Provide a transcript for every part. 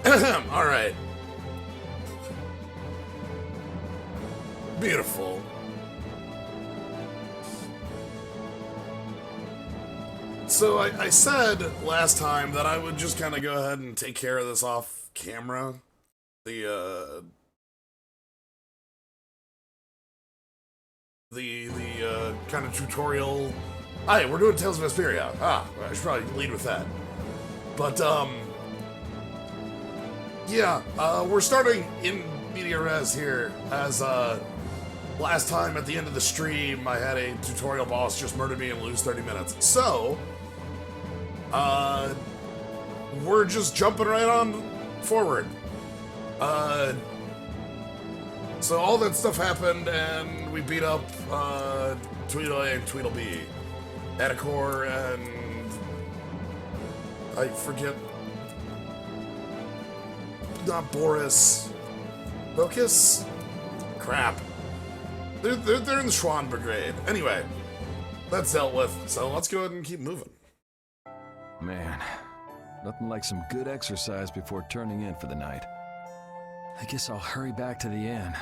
Alright. Beautiful. So I said last time that I would just kind of go ahead and take care of this off camera. The kind of tutorial. Hey, we're doing Tales of Vesperia. Ah, I should probably lead with that. But, yeah, we're starting in media res here, as, last time at the end of the stream, I had a tutorial boss just murder me and lose 30 minutes. So, we're just jumping right on forward. So all that stuff happened, and we beat up, Tweedle A and Tweedlebee. Atticor and... I forget... Not Boris. Focus? Crap. They're in the Schwann Brigade. Anyway, that's dealt with, so let's go ahead and keep moving. Man, nothing like some good exercise before turning in for the night. I guess I'll hurry back to the inn.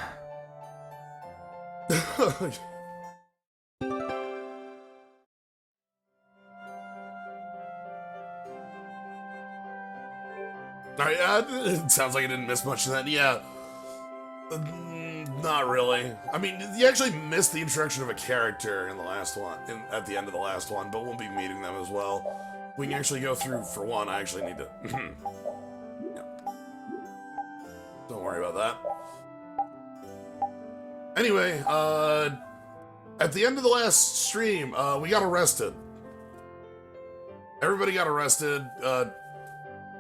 Alright, it sounds like I didn't miss much of that. Yeah. Not really. I mean, you actually missed the introduction of a character in the last one, at the end of the last one, but we'll be meeting them as well. We can actually go through, for one, I actually need to... Yeah. Don't worry about that. Anyway, at the end of the last stream, we got arrested. Everybody got arrested.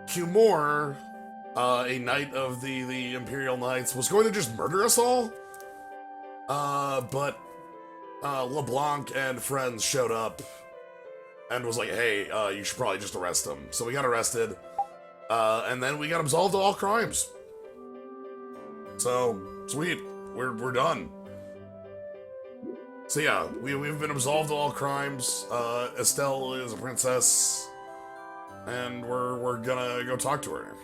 Q Moore, a knight of the Imperial Knights, was going to just murder us all. But LeBlanc and friends showed up and was like, hey, you should probably just arrest him. So we got arrested, and then we got absolved of all crimes. So, sweet. We're done. So yeah, we've been absolved of all crimes. Estelle is a princess, and we're gonna go talk to her.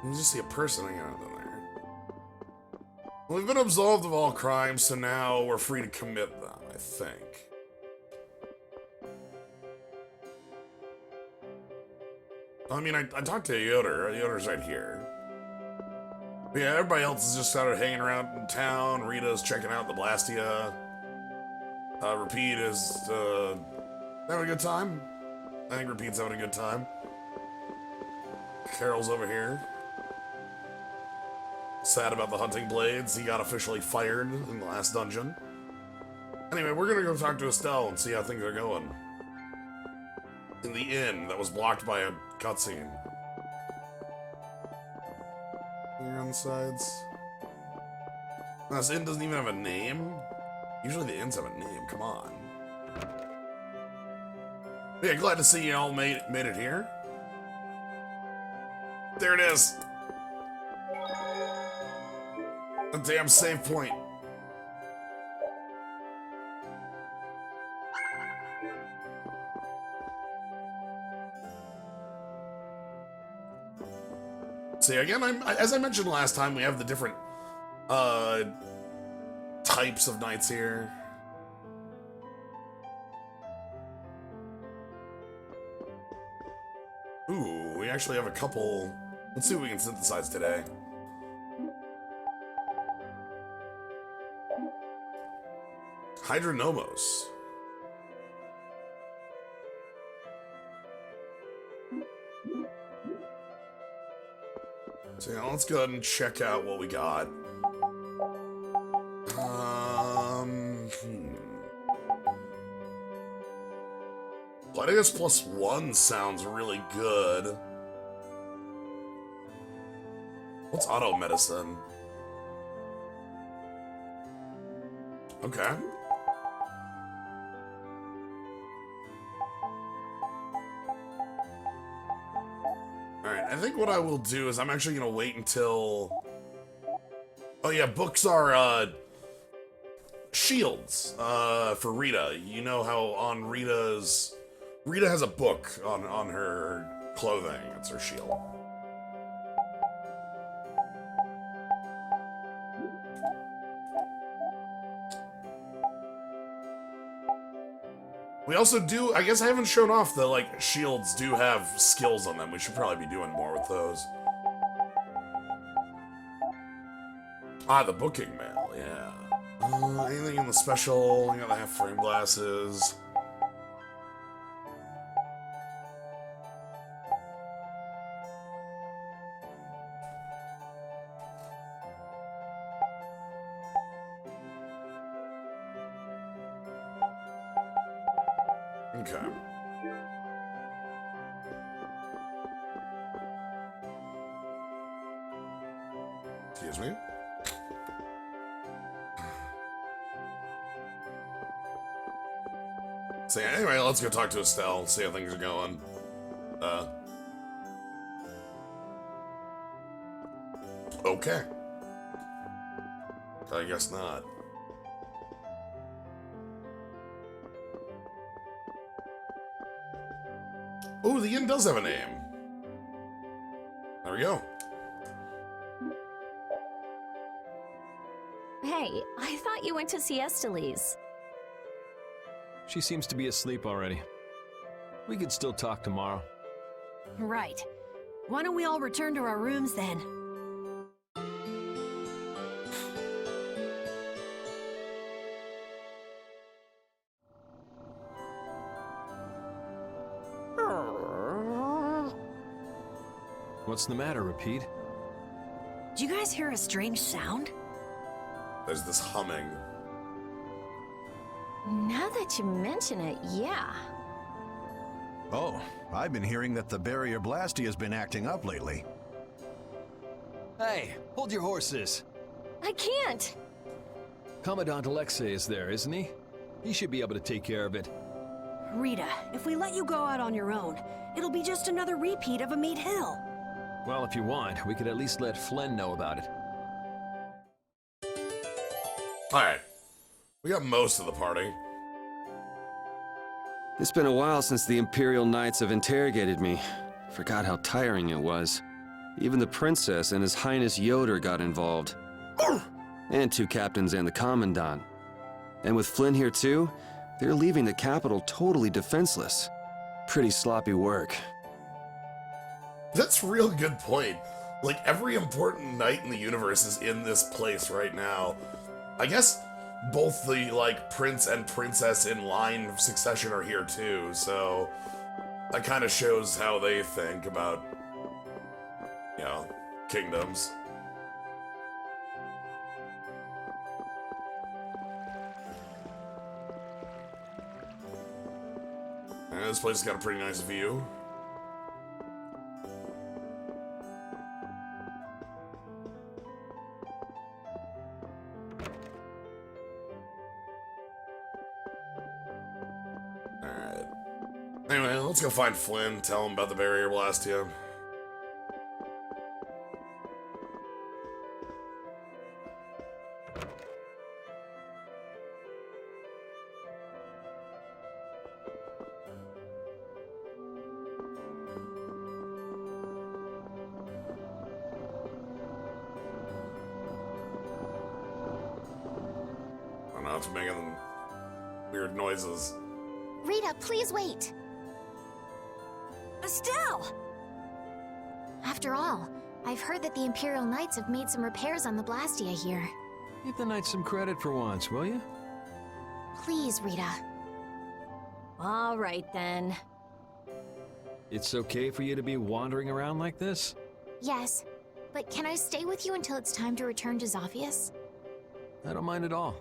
Let me just see a person hanging out in there. Well, we've been absolved of all crimes, so now we're free to commit them, I think. I mean, I talked to Yoder. Yoder's right here. But yeah, everybody else is just started hanging around in town. Rita's checking out the Blastia. Repeat is, having a good time. I think Repeat's having a good time. Carol's over here. Sad about the hunting blades. He got officially fired in the last dungeon. Anyway, we're gonna go talk to Estelle and see how things are going. In the inn that was blocked by a cutscene. Here on the sides. Now, this inn doesn't even have a name. Usually the inns have a name, come on. Yeah, glad to see you all made it here. There it is. A damn save point. See, again, as I mentioned last time, we have the different types of knights here. Ooh, we actually have a couple. Let's see what we can synthesize today. Hydronomos. So yeah, let's go ahead and check out what we got. Gladius +1 sounds really good. What's auto medicine? Okay. Alright, I think what I will do is I'm actually gonna wait until Oh yeah, books are shields for Rita. You know how on Rita has a book on her clothing. It's her shield. We also do, I guess I haven't shown off that, like, shields do have skills on them. We should probably be doing more with those. Ah, the booking mail, yeah. Anything in the special? I got the half-frame glasses. Okay. Excuse me? So anyway, let's go talk to Estelle, see how things are going. Okay. I guess not. Oh, the inn does have a name. There we go. Hey, I thought you went to siesta, Lise. She seems to be asleep already. We could still talk tomorrow. Right. Why don't we all return to our rooms then? What's the matter, Repeat? Do you guys hear a strange sound? There's this humming. Now that you mention it, yeah. Oh, I've been hearing that the barrier blasty has been acting up lately. Hey, hold your horses. I can't. Commandant Alexei is there, isn't he? He should be able to take care of it. Rita, if we let you go out on your own, it'll be just another repeat of Mead Hill. Well, if you want, we could at least let Flynn know about it. Alright. We got most of the party. It's been a while since the Imperial Knights have interrogated me. Forgot how tiring it was. Even the Princess and His Highness Yoder got involved. And two captains and the Commandant. And with Flynn here too, they're leaving the capital totally defenseless. Pretty sloppy work. That's a real good point. Like, every important knight in the universe is in this place right now. I guess both the, like, prince and princess in line of succession are here too, so that kind of shows how they think about, you know, kingdoms. And this place has got a pretty nice view. Alright. Anyway, let's go find Flynn, tell him about the barrier blastia. Oh no, it's making weird noises. Rita, please wait. Estelle! After all, I've heard that the Imperial Knights have made some repairs on the Blastia here. Give the Knights some credit for once, will you? Please, Rita. All right, then. It's okay for you to be wandering around like this? Yes, but can I stay with you until it's time to return to Zophius? I don't mind at all.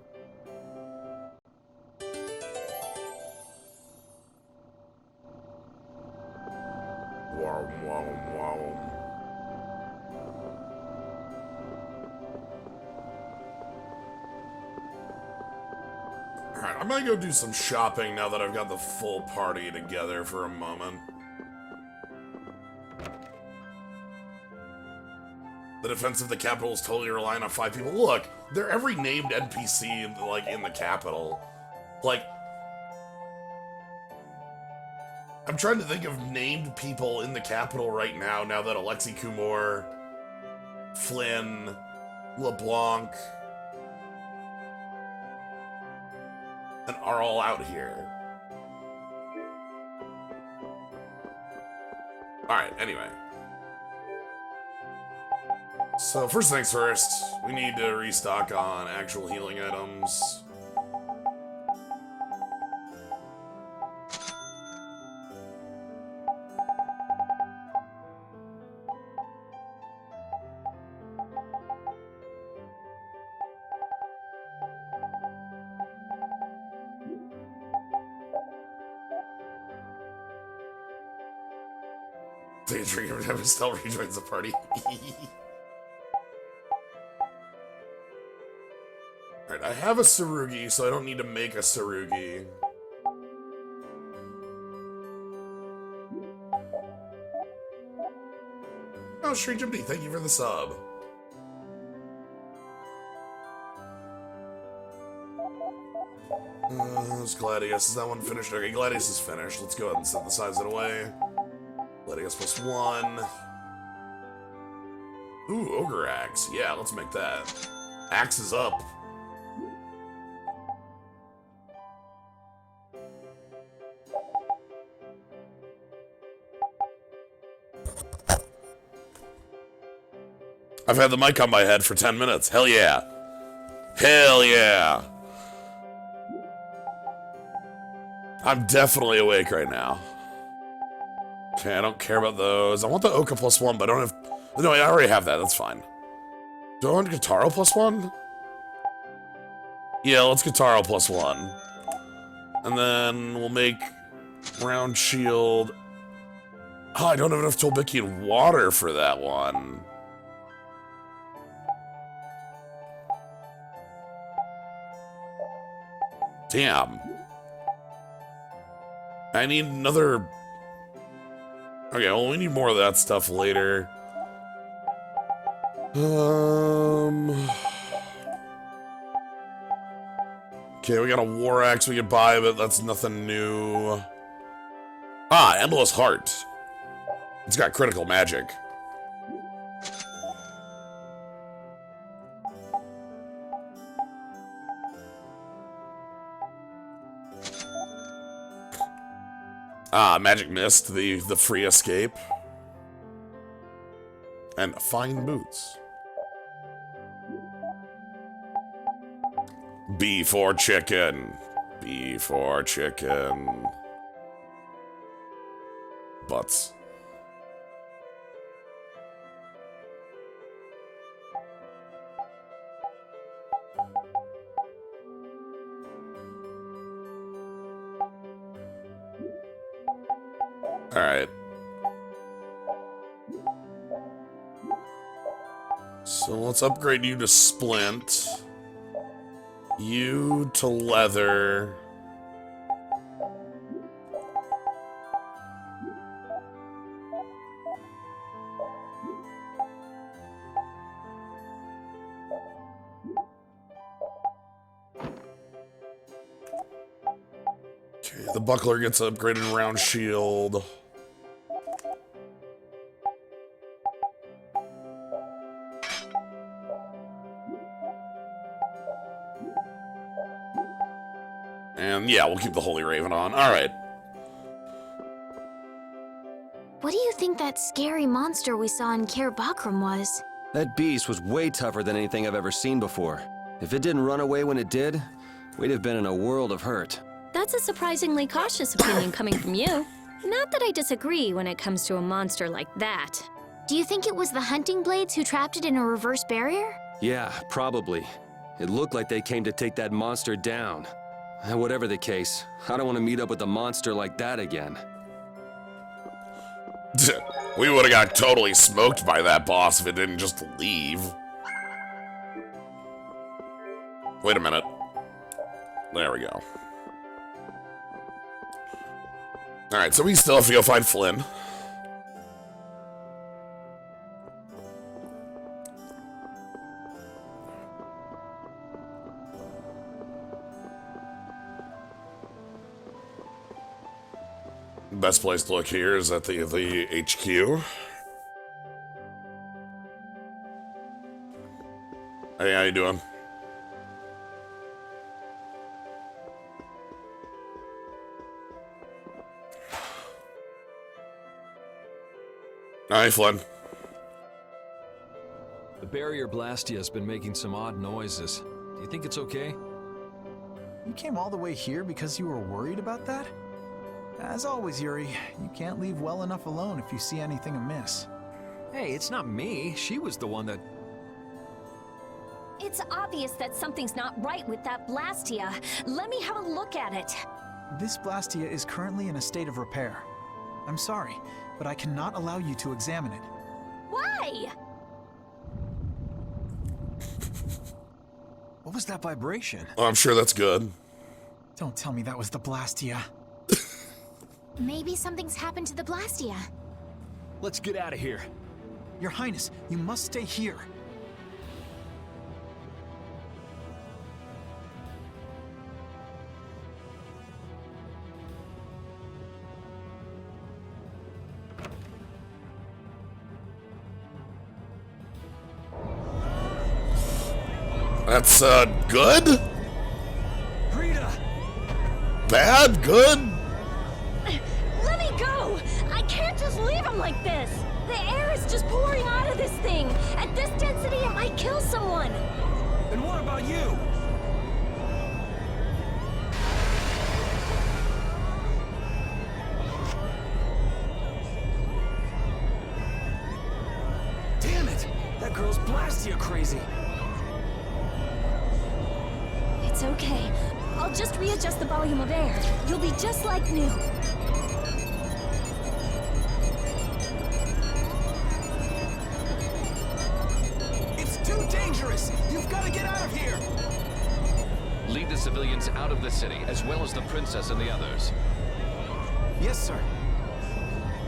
Wow, wow, wow. Alright, I'm gonna go do some shopping now that I've got the full party together for a moment. The defense of the capital is totally relying on 5 people. Look, they're every named NPC like in the capital. Like, I'm trying to think of named people in the capital right now. Now that Alexei Kumor, Flynn, LeBlanc, and are all out here. All right. Anyway. So first things first, we need to restock on actual healing items. Daydream of never still rejoins the party. Alright, I have a Sarugi, so I don't need to make a Sarugi. Oh, Strange Empty, thank you for the sub. It's Gladius. Is that one finished? Okay, Gladius is finished. Let's go ahead and synthesize it away. Gladius +1. Ooh, Ogre Axe. Yeah, let's make that. Axe is up. I've had the mic on my head for 10 minutes. Hell yeah. Hell yeah. I'm definitely awake right now. Okay, I don't care about those. I want the Oka +1, but I don't have... No, I already have that. That's fine. Do I want Guitaro +1? Yeah, let's Guitaro +1. And then we'll make Round Shield... Oh, I don't have enough Tolbiki and water for that one. Damn. I need another... Okay, well, we need more of that stuff later. Okay, we got a War Axe we could buy, but that's nothing new. Ah, Endless Heart. It's got critical magic. Ah, Magic Mist, the free escape. And fine boots. B for chicken. B for chicken. Butts. Alright. So let's upgrade you to Splint. You to Leather. Okay, the Buckler gets upgraded Round Shield. And yeah, we'll keep the Holy Raven on. Alright. What do you think that scary monster we saw in Kaer Bakram was? That beast was way tougher than anything I've ever seen before. If it didn't run away when it did, we'd have been in a world of hurt. That's a surprisingly cautious opinion coming from you. Not that I disagree when it comes to a monster like that. Do you think it was the hunting blades who trapped it in a reverse barrier? Yeah, probably. It looked like they came to take that monster down. Whatever the case, I don't want to meet up with a monster like that again. We would have got totally smoked by that boss if it didn't just leave. Wait a minute. There we go. Alright, so we still have to go find Flynn. Best place to look here is at the HQ. Hey, how you doing? Hi, Flynn. The barrier Blastia has been making some odd noises. Do you think it's okay? You came all the way here because you were worried about that? As always, Yuri, you can't leave well enough alone if you see anything amiss. Hey, it's not me. She was the one that... It's obvious that something's not right with that Blastia. Let me have a look at it. This Blastia is currently in a state of repair. I'm sorry, but I cannot allow you to examine it. Why? What was that vibration? Oh, I'm sure that's good. Don't tell me that was the Blastia. Maybe something's happened to the Blastia. Let's get out of here. Your Highness, you must stay here. That's, good? Rita! Bad? Good? Let me go! I can't just leave him like this! The air is just pouring out of this thing! At this density, it might kill someone! And what about you? Damn it! That girl's Blastia crazy! It's okay. I'll just readjust the volume of air. You'll be just like new. It's too dangerous! You've got to get out of here! Lead the civilians out of the city, as well as the princess and the others. Yes, sir.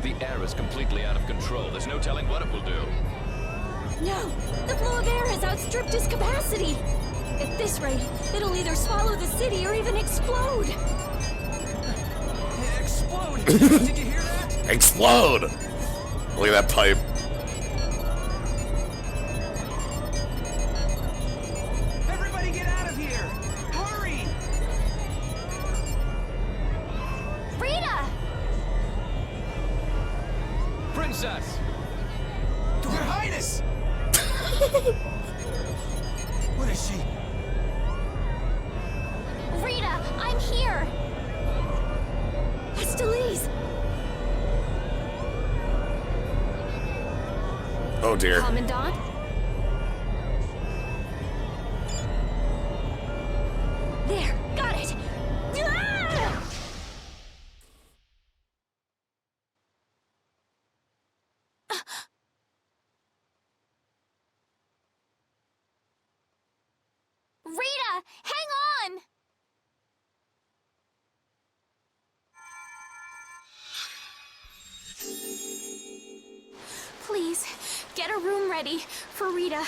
The air is completely out of control. There's no telling what it will do. No! The flow of air has outstripped its capacity! At this rate, it'll either swallow the city or even explode! Explode! Did you hear that? Explode! Look at that pipe. Everybody get out of here! Hurry! Rita! Princess! Your Highness! What is she? Rita, I'm here! Estelise! Oh dear. Commandant? There, got it! Ah! Rita, hang on! Please, get a room ready for Rita.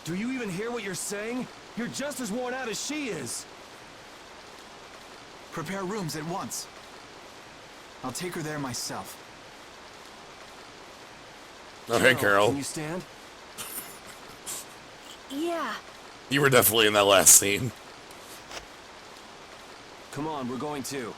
Do you even hear what you're saying? You're just as worn out as she is. Prepare rooms at once. I'll take her there myself. Oh, hey, Carol. Can you stand? Yeah. You were definitely in that last scene. Come on, we're going too.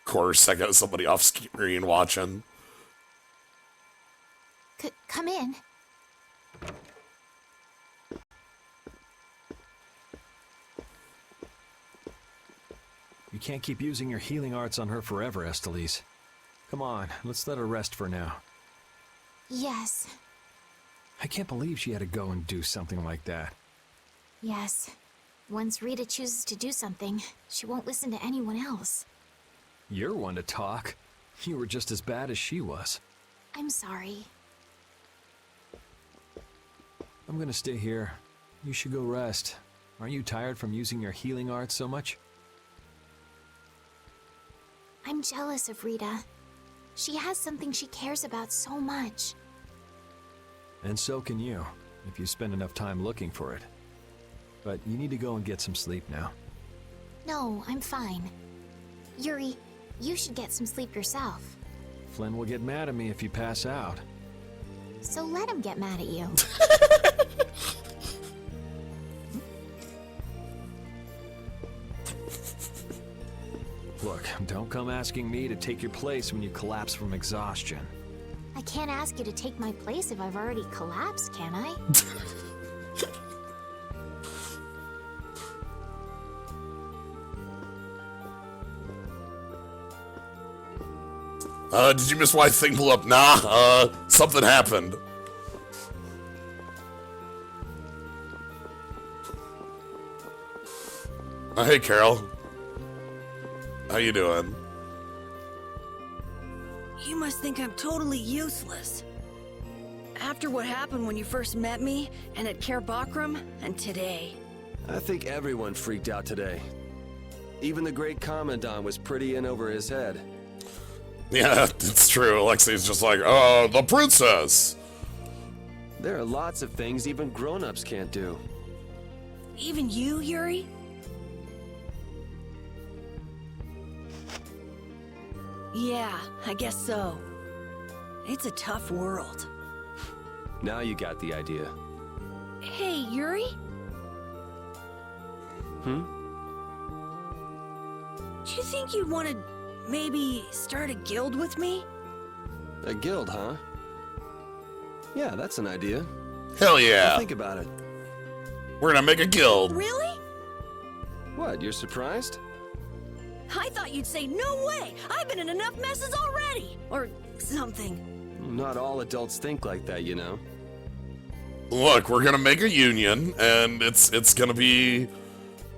Of course, I got somebody off screen watching. Come in. You can't keep using your healing arts on her forever, Estelise. Come on, let's let her rest for now. Yes. I can't believe she had to go and do something like that. Yes. Once Rita chooses to do something, she won't listen to anyone else. You're one to talk. You were just as bad as she was. I'm sorry. I'm gonna stay here. You should go rest. Aren't you tired from using your healing arts so much? I'm jealous of Rita. She has something she cares about so much. And so can you. if you spend enough time looking for it. But you need to go and get some sleep now. No, I'm fine. Yuri, you should get some sleep yourself. Flynn will get mad at me if you pass out. So let him get mad at you. Look, don't come asking me to take your place when you collapse from exhaustion. I can't ask you to take my place if I've already collapsed, can I? Did you miss why thing blew up? Nah, something happened. Hey, Carol. How you doing? You must think I'm totally useless. After what happened when you first met me, and at Care Bakram, and today. I think everyone freaked out today. Even the great Commandant was pretty in over his head. Yeah, it's true. Alexi's just like, the princess! There are lots of things even grown-ups can't do. Even you, Yuri? Yeah, I guess so. It's a tough world. Now you got the idea. Hey, Yuri? Hmm? Do you think you'd want to maybe start a guild with me? A guild, huh? Yeah, that's an idea. Hell yeah! I'll think about it. We're gonna make a guild. Really? What, you're surprised? I thought you'd say, no way! I've been in enough messes already! Or something. Not all adults think like that, you know. Look, we're gonna make a union, and it's gonna be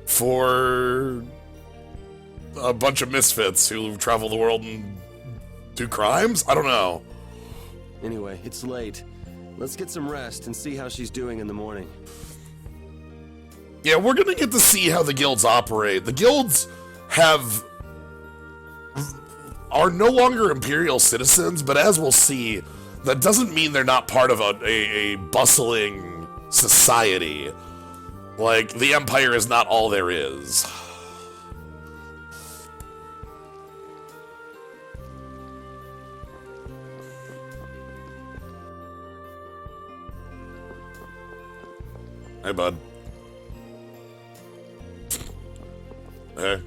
for a bunch of misfits who travel the world and do crimes? I don't know. Anyway, it's late. Let's get some rest and see how she's doing in the morning. Yeah, we're gonna get to see how the guilds operate. The guilds are no longer imperial citizens, but as we'll see, that doesn't mean they're not part of a bustling society. Like, the Empire is not all there is. Hey, bud. Hey.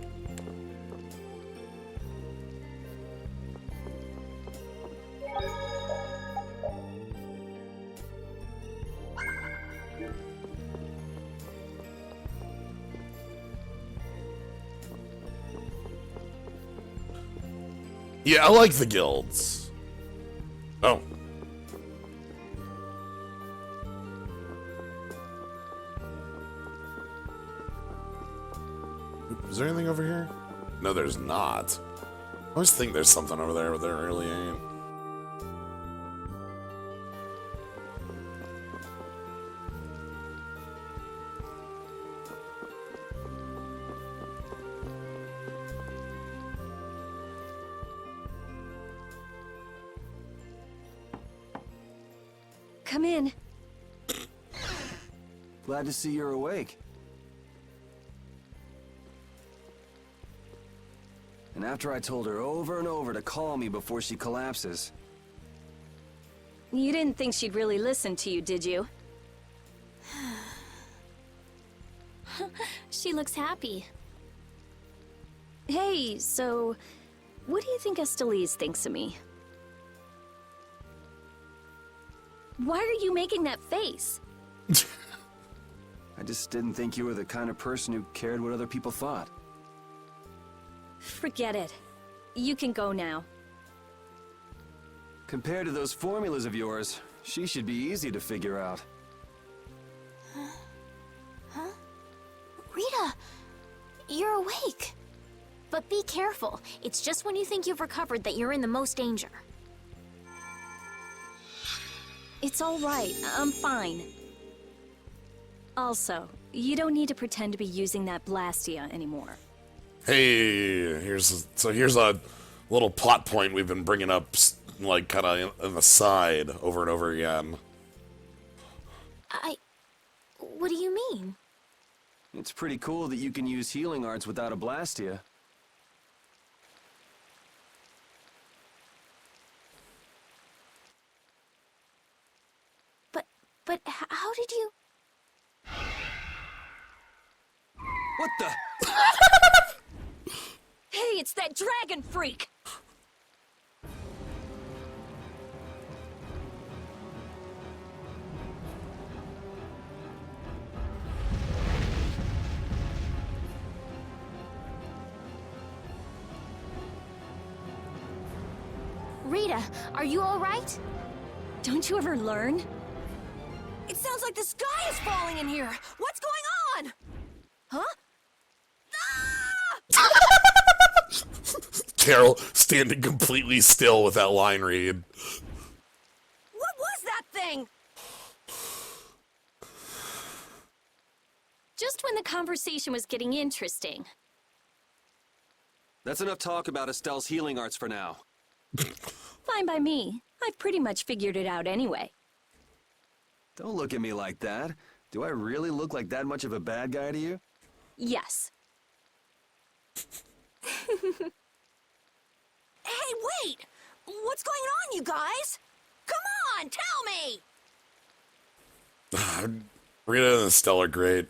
Yeah, I like the guilds. Oh. Is there anything over here? No, there's not. I always think there's something over there, but there really ain't. Come in. Glad to see you're awake. And after I told her over and over to call me before she collapses. You didn't think she'd really listen to you, did you? She looks happy. Hey, so what do you think Estelise thinks of me? Why are you making that face? I just didn't think you were the kind of person who cared what other people thought. Forget it. You can go now. Compared to those formulas of yours, she should be easy to figure out. Huh? Rita, you're awake. But be careful. It's just when you think you've recovered that you're in the most danger. It's all right. I'm fine. Also, you don't need to pretend to be using that Blastia anymore. Hey, here's a little plot point we've been bringing up, like, kind of on the side over and over again. What do you mean? It's pretty cool that you can use healing arts without a Blastia. But how did you... What the? Hey, it's that dragon freak! Rita, are you alright? Don't you ever learn? It sounds like the sky is falling in here. What's going on? Huh? Carol standing completely still with that line read. What was that thing? Just when the conversation was getting interesting. That's enough talk about Estelle's healing arts for now. Fine by me. I've pretty much figured it out anyway. Don't look at me like that. Do I really look like that much of a bad guy to you? Yes. Hey, wait! What's going on, you guys? Come on, tell me! Rita and Estelle are great.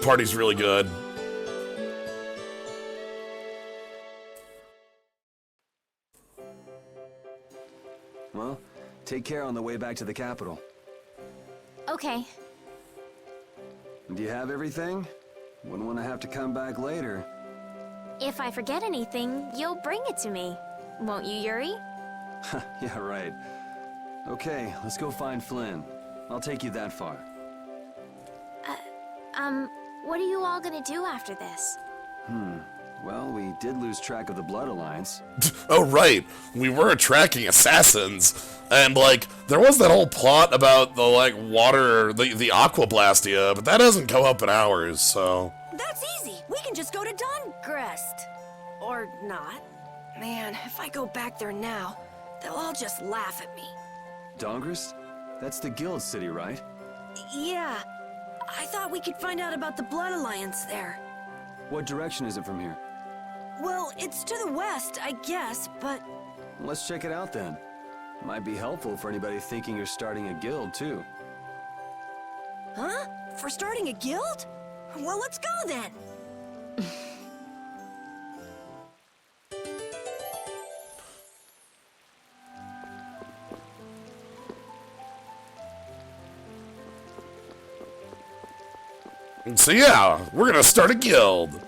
Party's really good. Well, take care on the way back to the capital. Okay. Do you have everything? Wouldn't want to have to come back later. If I forget anything, you'll bring it to me. Won't you, Yuri? Yeah, right. Okay, let's go find Flynn. I'll take you that far. What are you all gonna do after this? Well, we did lose track of the Blood Alliance. Oh, right. We were tracking assassins. And, like, there was that whole plot about the, like, water, the Aqua Blastia, but that doesn't come up in ours, so... That's easy. We can just go to Dungrest. Or not. Man, if I go back there now, they'll all just laugh at me. Dongrist? That's the guild city, right? Yeah. I thought we could find out about the Blood Alliance there. What direction is it from here? Well, it's to the west, I guess, but... Let's check it out then. Might be helpful for anybody thinking you're starting a guild, too. Huh? For starting a guild? Well, let's go then. So yeah, we're gonna start a guild.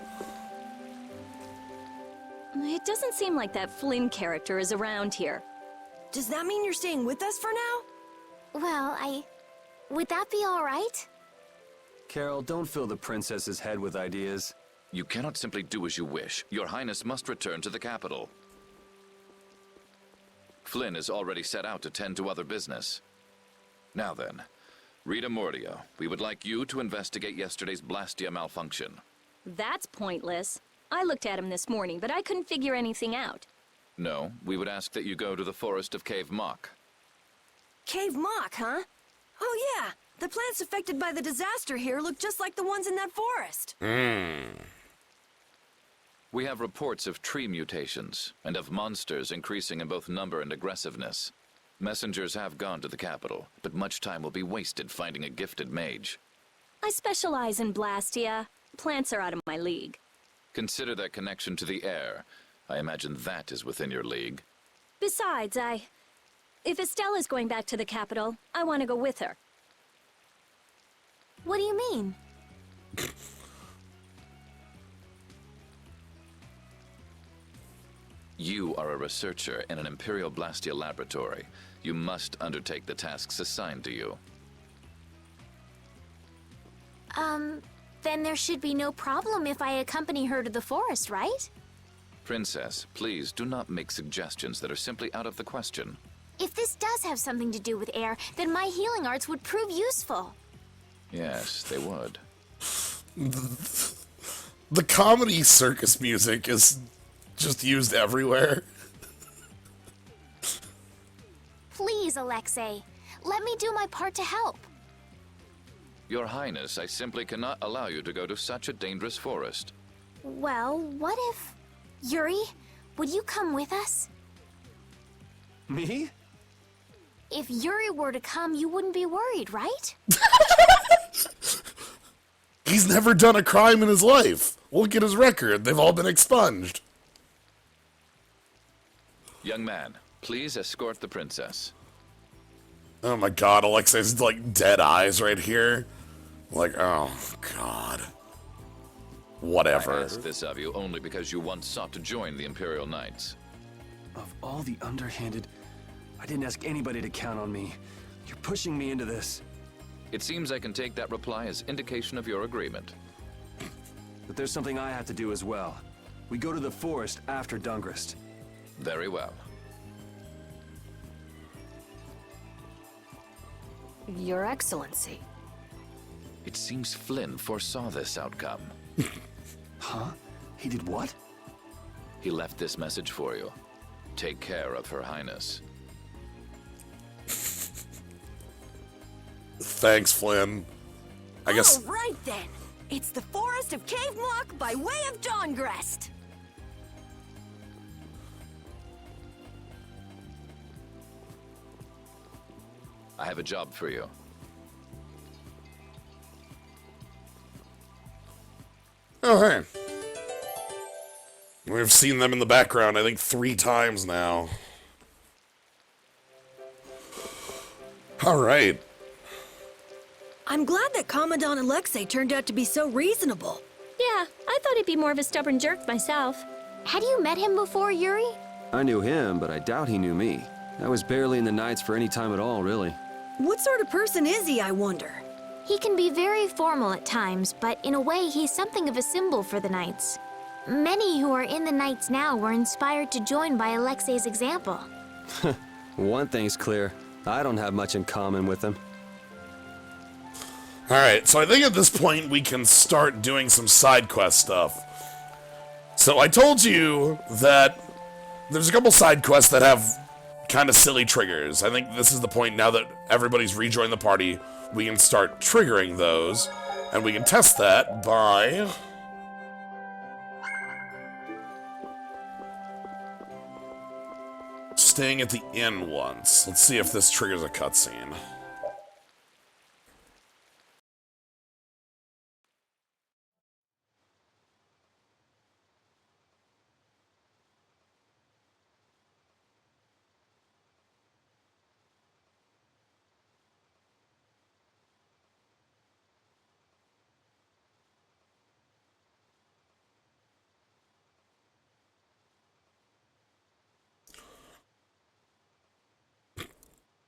It doesn't seem like that Flynn character is around here. Does that mean you're staying with us for now? Well, would that be alright? Carol, don't fill the princess's head with ideas. You cannot simply do as you wish. Your Highness must return to the capital. Flynn is already set out to tend to other business. Now then, Rita Mordia, we would like you to investigate yesterday's Blastia malfunction. That's pointless. I looked at him this morning, but I couldn't figure anything out. No, we would ask that you go to the forest of Cave Mock. Cave Mock, huh? Oh yeah, the plants affected by the disaster here look just like the ones in that forest. We have reports of tree mutations, and of monsters increasing in both number and aggressiveness. Messengers have gone to the capital, but much time will be wasted finding a gifted mage. I specialize in Blastia. Plants are out of my league. Consider their connection to the air. I imagine that is within your league. Besides, if Estella's going back to the capital, I want to go with her. What do you mean? You are a researcher in an Imperial Blastia laboratory. You must undertake the tasks assigned to you. Then there should be no problem if I accompany her to the forest, right? Princess, please do not make suggestions that are simply out of the question. If this does have something to do with air, then my healing arts would prove useful. Yes, they would. The comedy circus music is just used everywhere. Please, Alexei. Let me do my part to help. Your Highness, I simply cannot allow you to go to such a dangerous forest. Well, what if... Yuri, would you come with us? Me? If Yuri were to come, you wouldn't be worried, right? He's never done a crime in his life. Look at his record. They've all been expunged. Young man, please escort the princess. Oh my god, Alexei's like dead eyes right here. Like, oh god. Whatever. I ask this of you only because you once sought to join the Imperial Knights. Of all the underhanded... I didn't ask anybody to count on me. You're pushing me into this. It seems I can take that reply as indication of your agreement. But there's something I have to do as well. We go to the forest after Dungrist. Very well. Your Excellency. It seems Flynn foresaw this outcome. Huh? He did what? He left this message for you. Take care of Her Highness. Thanks, Flynn. I guess... All right, then. It's the Forest of Cave Mock by way of Dawngrest. I have a job for you. Oh, hey. We've seen them in the background, I think, 3 times now. Alright. I'm glad that Commandant Alexei turned out to be so reasonable. Yeah, I thought he'd be more of a stubborn jerk myself. Had you met him before, Yuri? I knew him, but I doubt he knew me. I was barely in the Knights for any time at all, really. What sort of person is he, I wonder? He can be very formal at times, but in a way he's something of a symbol for the Knights. Many who are in the Knights now were inspired to join by Alexei's example. One thing's clear. I don't have much in common with him. Alright, so I think at this point we can start doing some side quest stuff. So I told you that there's a couple side quests that have kind of silly triggers. I think this is the point now that everybody's rejoined the party, we can start triggering those, and we can test that by... staying at the inn once. Let's see if this triggers a cutscene.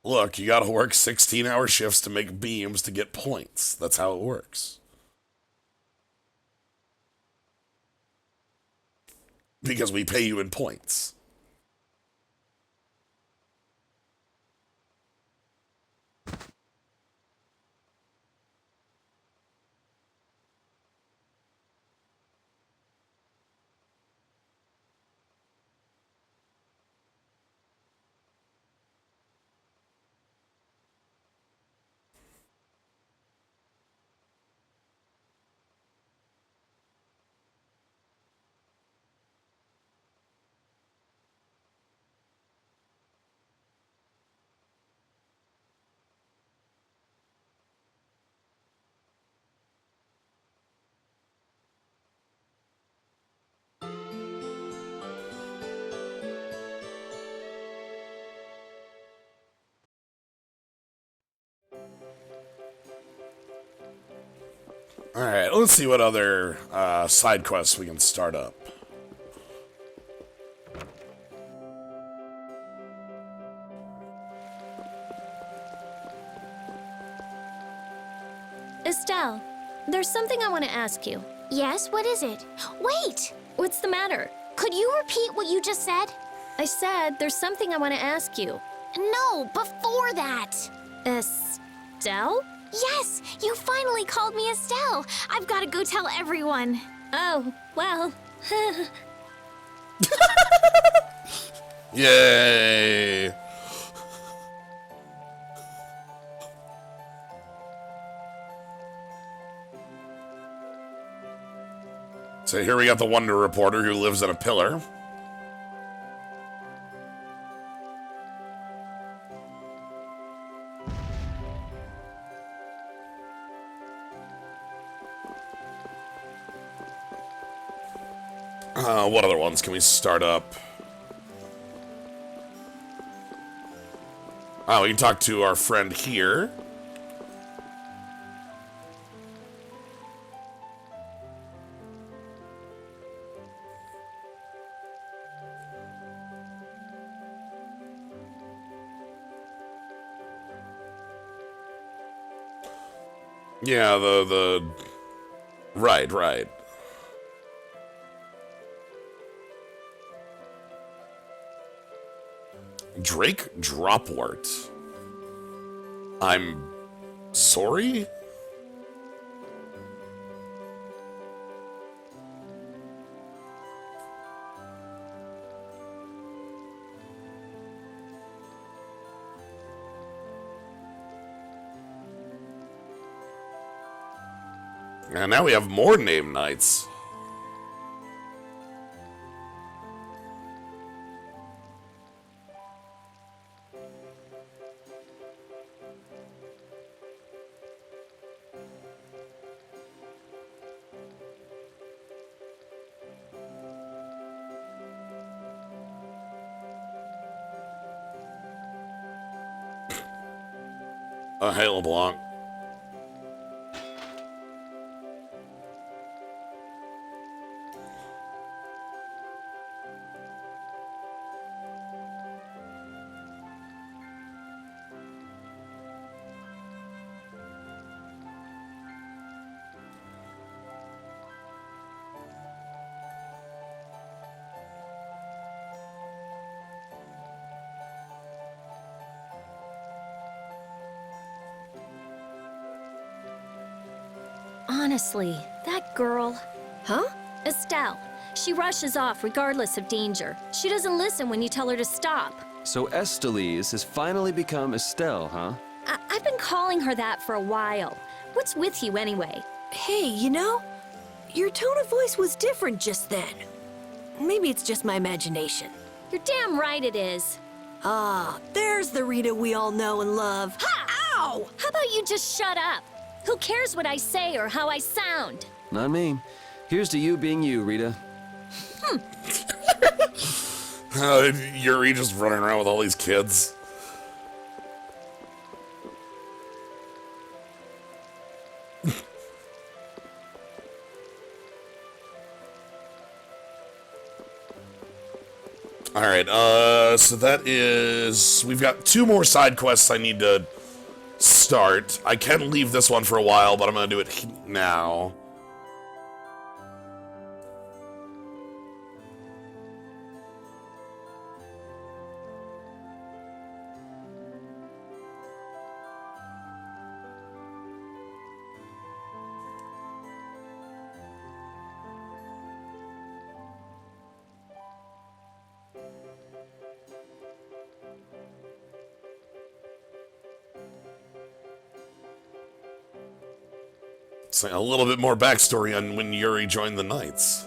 Look, you gotta work 16-hour shifts to make beams to get points. That's how it works. Because we pay you in points. Alright, let's see what other side quests we can start up. Estelle, there's something I want to ask you. Yes, what is it? Wait! What's the matter? Could you repeat what you just said? I said there's something I want to ask you. No, before that! Estelle? Yes, you finally called me Estelle. I've got to go tell everyone. Oh, well. Yay! So here we got the Wonder Reporter who lives in a pillar. What other ones can we start up? We can talk to our friend here. Yeah, Right. Drake Dropwort. I'm sorry? And now we have more name nights. Hey, LeBlanc. Honestly, that girl... Huh? Estelle. She rushes off regardless of danger. She doesn't listen when you tell her to stop. So Estelise has finally become Estelle, huh? I've been calling her that for a while. What's with you anyway? Hey, you know, your tone of voice was different just then. Maybe it's just my imagination. You're damn right it is. Ah, there's the Rita we all know and love. Ha! Ow! How about you just shut up? Who cares what I say or how I sound? Not me. Here's to you being you, Rita. Yuri just running around with all these kids. Alright, so that is... We've got 2 more side quests I need to start. I can leave this one for a while, but I'm gonna do it now. So a little bit more backstory on when Yuri joined the Knights.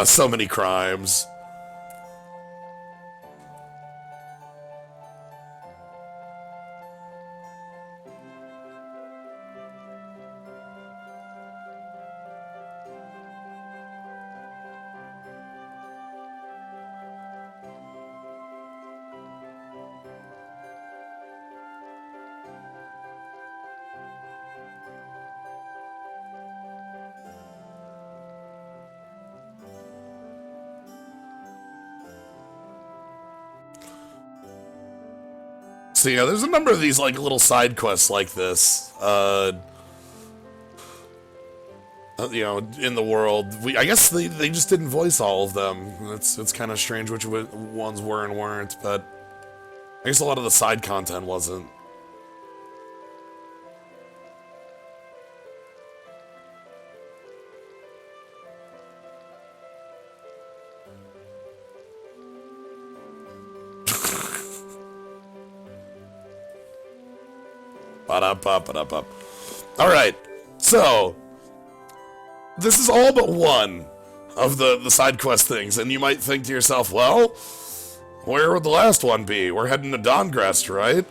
So many crimes. So yeah, there's a number of these like little side quests like this. you know, in the world. I guess they just didn't voice all of them. It's kind of strange which ones were and weren't, but I guess a lot of the side content wasn't. Alright, so this is all but one of the side quest things, and you might think to yourself, well, where would the last one be? We're heading to Dongrest, right?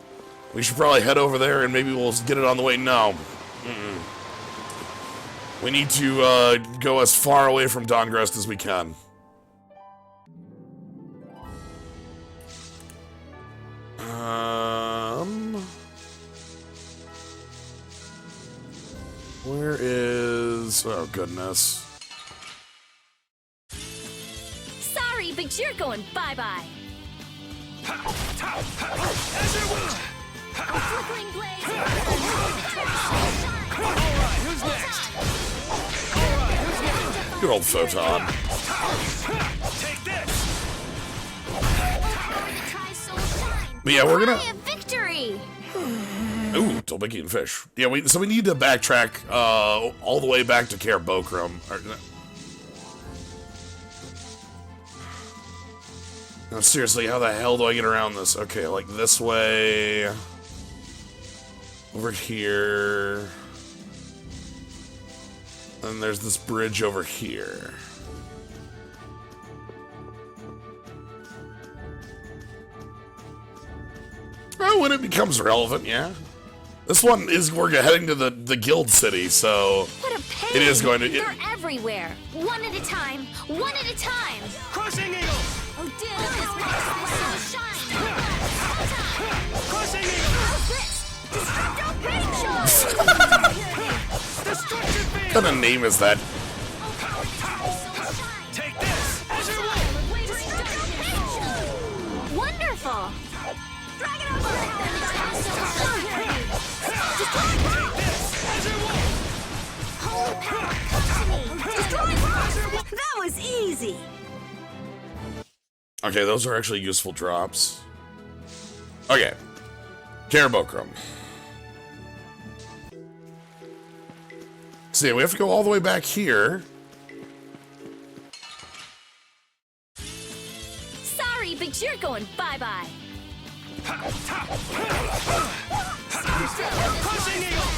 We should probably head over there and maybe we'll get it on the way. No. We need to go as far away from Dongrest as we can. Where is... Oh, goodness. Sorry, but you're going bye-bye. A flickering blaze. Alright, who's next? Good old Photon. Take this! But yeah, we're gonna... Cry of victory! Ooh, Tolbeki and fish. Yeah, so we need to backtrack all the way back to Care Bokrum. No, seriously, how the hell do I get around this? Okay, like this way. Over here. And there's this bridge over here. Oh, when it becomes relevant, yeah. This one is, we're heading to the guild city, so What a pain. it is going to... They're everywhere. One at a time. One at a time. Crushing Eagle! Oh, dear. This makes this so shine. Crushing Eagle! How's this? Destructo Destruction What field! kind of name is that? Take this! Azure Wolf! Wonderful. Dragon over. Holy power, come to me. That was easy! Okay, those are actually useful drops. Okay. Care Bokrum. See, we have to go all the way back here. Sorry, but you're going bye-bye. Crushing Eagle!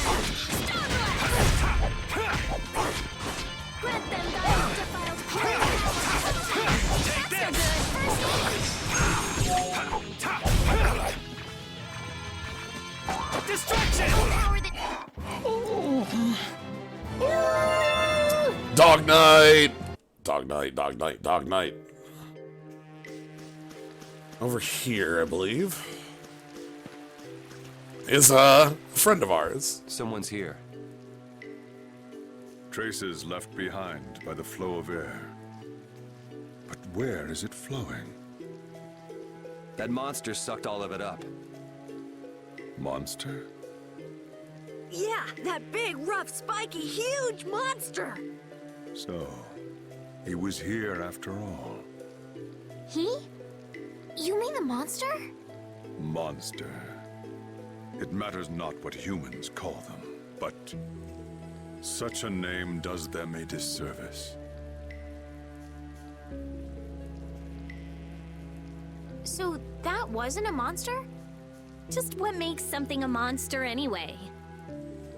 Grant them thy undefiled power. Take this! Destruction! Dog Knight! Dog Knight, Dog Knight, Dog Knight. Over here, I believe, is a friend of ours. Someone's here. Traces left behind by the flow of air. But where is it flowing? That monster sucked all of it up. Monster? Yeah, that big, rough, spiky, huge monster! So, he was here after all. He? You mean the monster? Monster. It matters not what humans call them, but such a name does them a disservice. So that wasn't a monster? Just what makes something a monster anyway?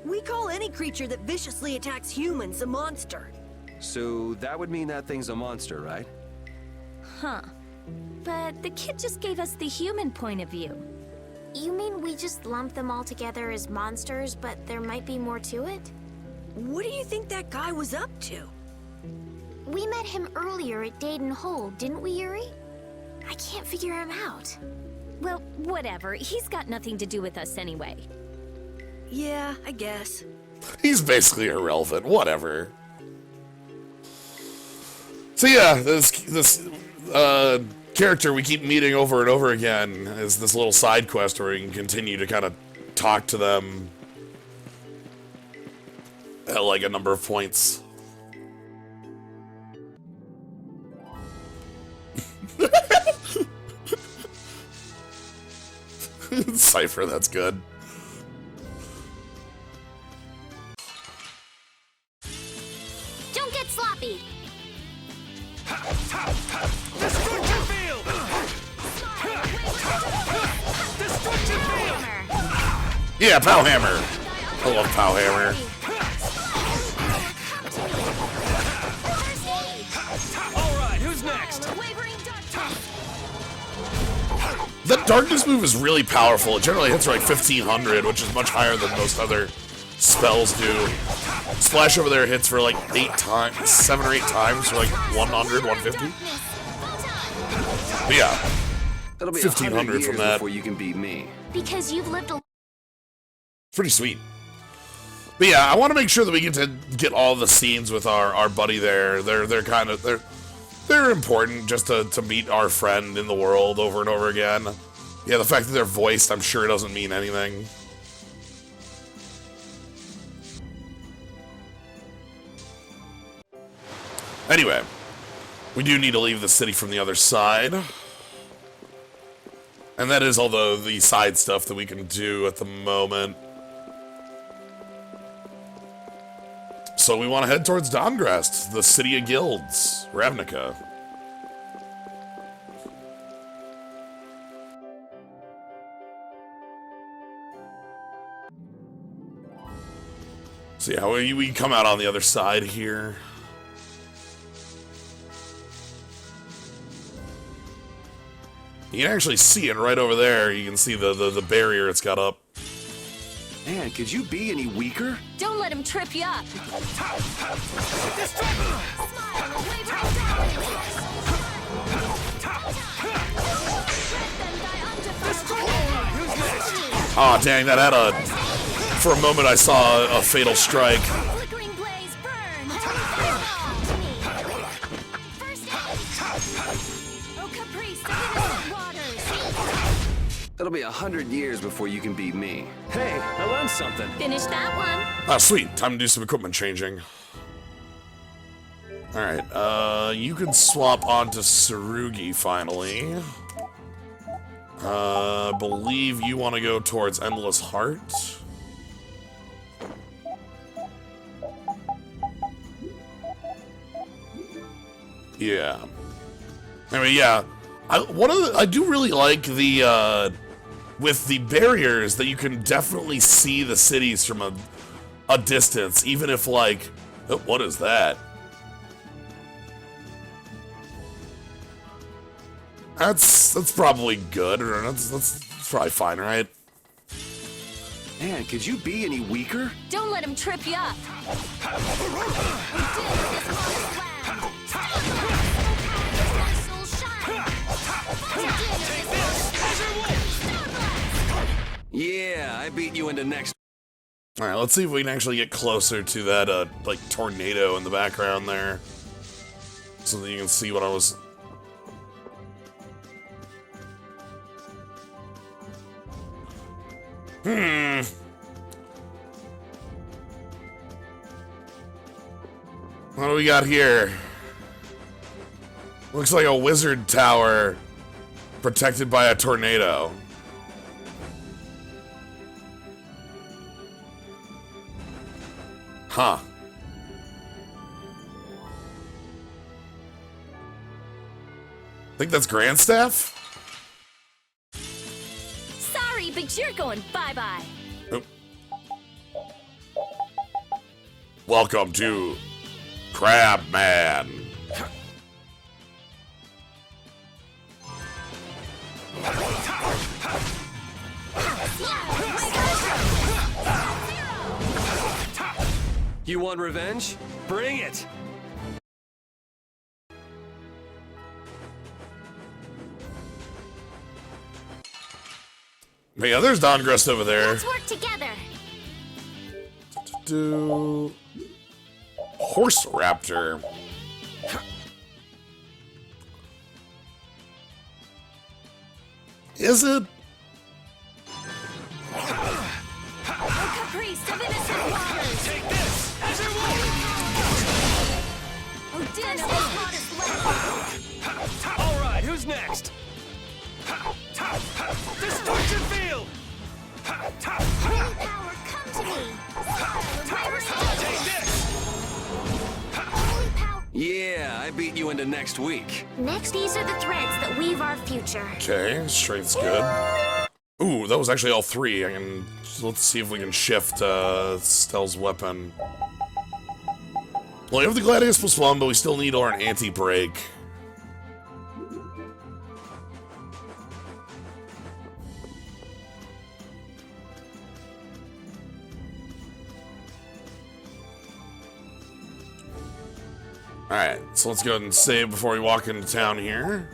We call any creature that viciously attacks humans a monster. So that would mean that thing's a monster, right? Huh. But the kid just gave us the human point of view. You mean we just lump them all together as monsters, but there might be more to it? What do you think that guy was up to? We met him earlier at Dayton Hole, didn't we, Yuri? I can't figure him out. Well, whatever. He's got nothing to do with us anyway. Yeah, I guess. He's basically irrelevant. Whatever. So yeah, this character we keep meeting over and over again is this little side quest where we can continue to kind of talk to them at like a number of points. Cypher, that's good. Don't get sloppy. Destruction field! Destruction field! Yeah, Pow Hammer. I love Pow Hammer. Alright, who's next? That darkness move is really powerful. It generally hits for like 1500, which is much higher than most other spells do. Splash over there hits for like 7 or 8 times for like 100, 150. But yeah, It'll be 1500 from that. before you can beat me. Because you've lived a Pretty sweet. But yeah, I want to make sure that we get to get all the scenes with our buddy there. They're kind of they're important just to meet our friend in the world over and over again. Yeah, the fact that they're voiced, I'm sure doesn't mean anything. Anyway, we do need to leave the city from the other side. And that is all the side stuff that we can do at the moment. So we want to head towards Dongrest, the city of guilds, Ravnica. So yeah, we come out on the other side here. You can actually see it right over there. You can see the barrier it's got up. Man, could you be any weaker? Don't let him trip you up. Aw, dang, that had a... For a moment I saw a fatal strike. Flickering blaze burn. Oh, caprice of innocent waters. It'll be 100 years before you can beat me. Hey, I learned something. Finish that one. Ah, sweet. Time to do some equipment changing. Alright, you can swap onto Tsurugi finally. Believe you want to go towards Endless Heart. Yeah. Anyway, yeah. I do really like the, with the barriers that you can definitely see the cities from a distance, even if like, oh, what is that? That's probably good, or that's probably fine, right? Man, could you be any weaker? Don't let him trip you up. Yeah, I beat you into next. All right, let's see if we can actually get closer to that like tornado in the background there, so that you can see what I was. What do we got here? Looks like a wizard tower protected by a tornado. Huh. Think that's Grandstaff? Sorry, but you're going bye-bye. Oop. Welcome to Crabman. You want revenge? Bring it! But yeah, there's Dongrest over there. Let's work together. Do Horse Raptor. Is it? Caprice of innocent waters. Take this! As your will! Oh, dinner is hottest left. Alright, Who's next? Destruction field! Holy power, come to me! Take this! Holy power. Yeah, I beat you into next week. Next, these are the threads that weave our future. Okay, strength's good. Ooh, that was actually all three. Let's see if we can shift Stell's weapon. Well, we have the Gladius +1, but we still need our anti-break. Alright, so let's go ahead and save before we walk into town here.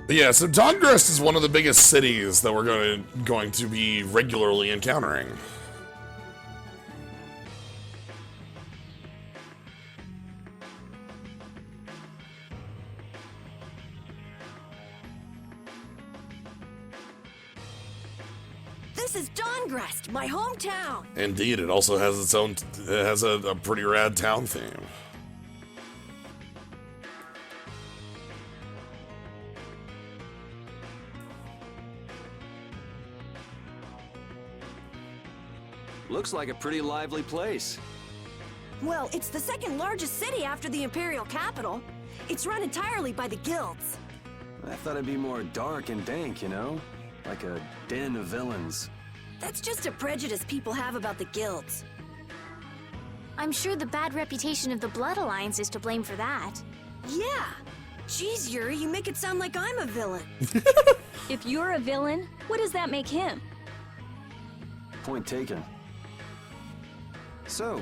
But yeah, so Dongrest is one of the biggest cities that we're going to be regularly encountering. This is Dongrest, my hometown. Indeed, it also has its own, it has a pretty rad town theme. Looks like a pretty lively place. Well, it's the second largest city after the Imperial capital. It's run entirely by the guilds. I thought it'd be more dark and dank, you know? Like a den of villains. That's just a prejudice people have about the guilds. I'm sure the bad reputation of the Blood Alliance is to blame for that. Yeah. Jeez, Yuri, you make it sound like I'm a villain. If you're a villain, what does that make him? Point taken. So,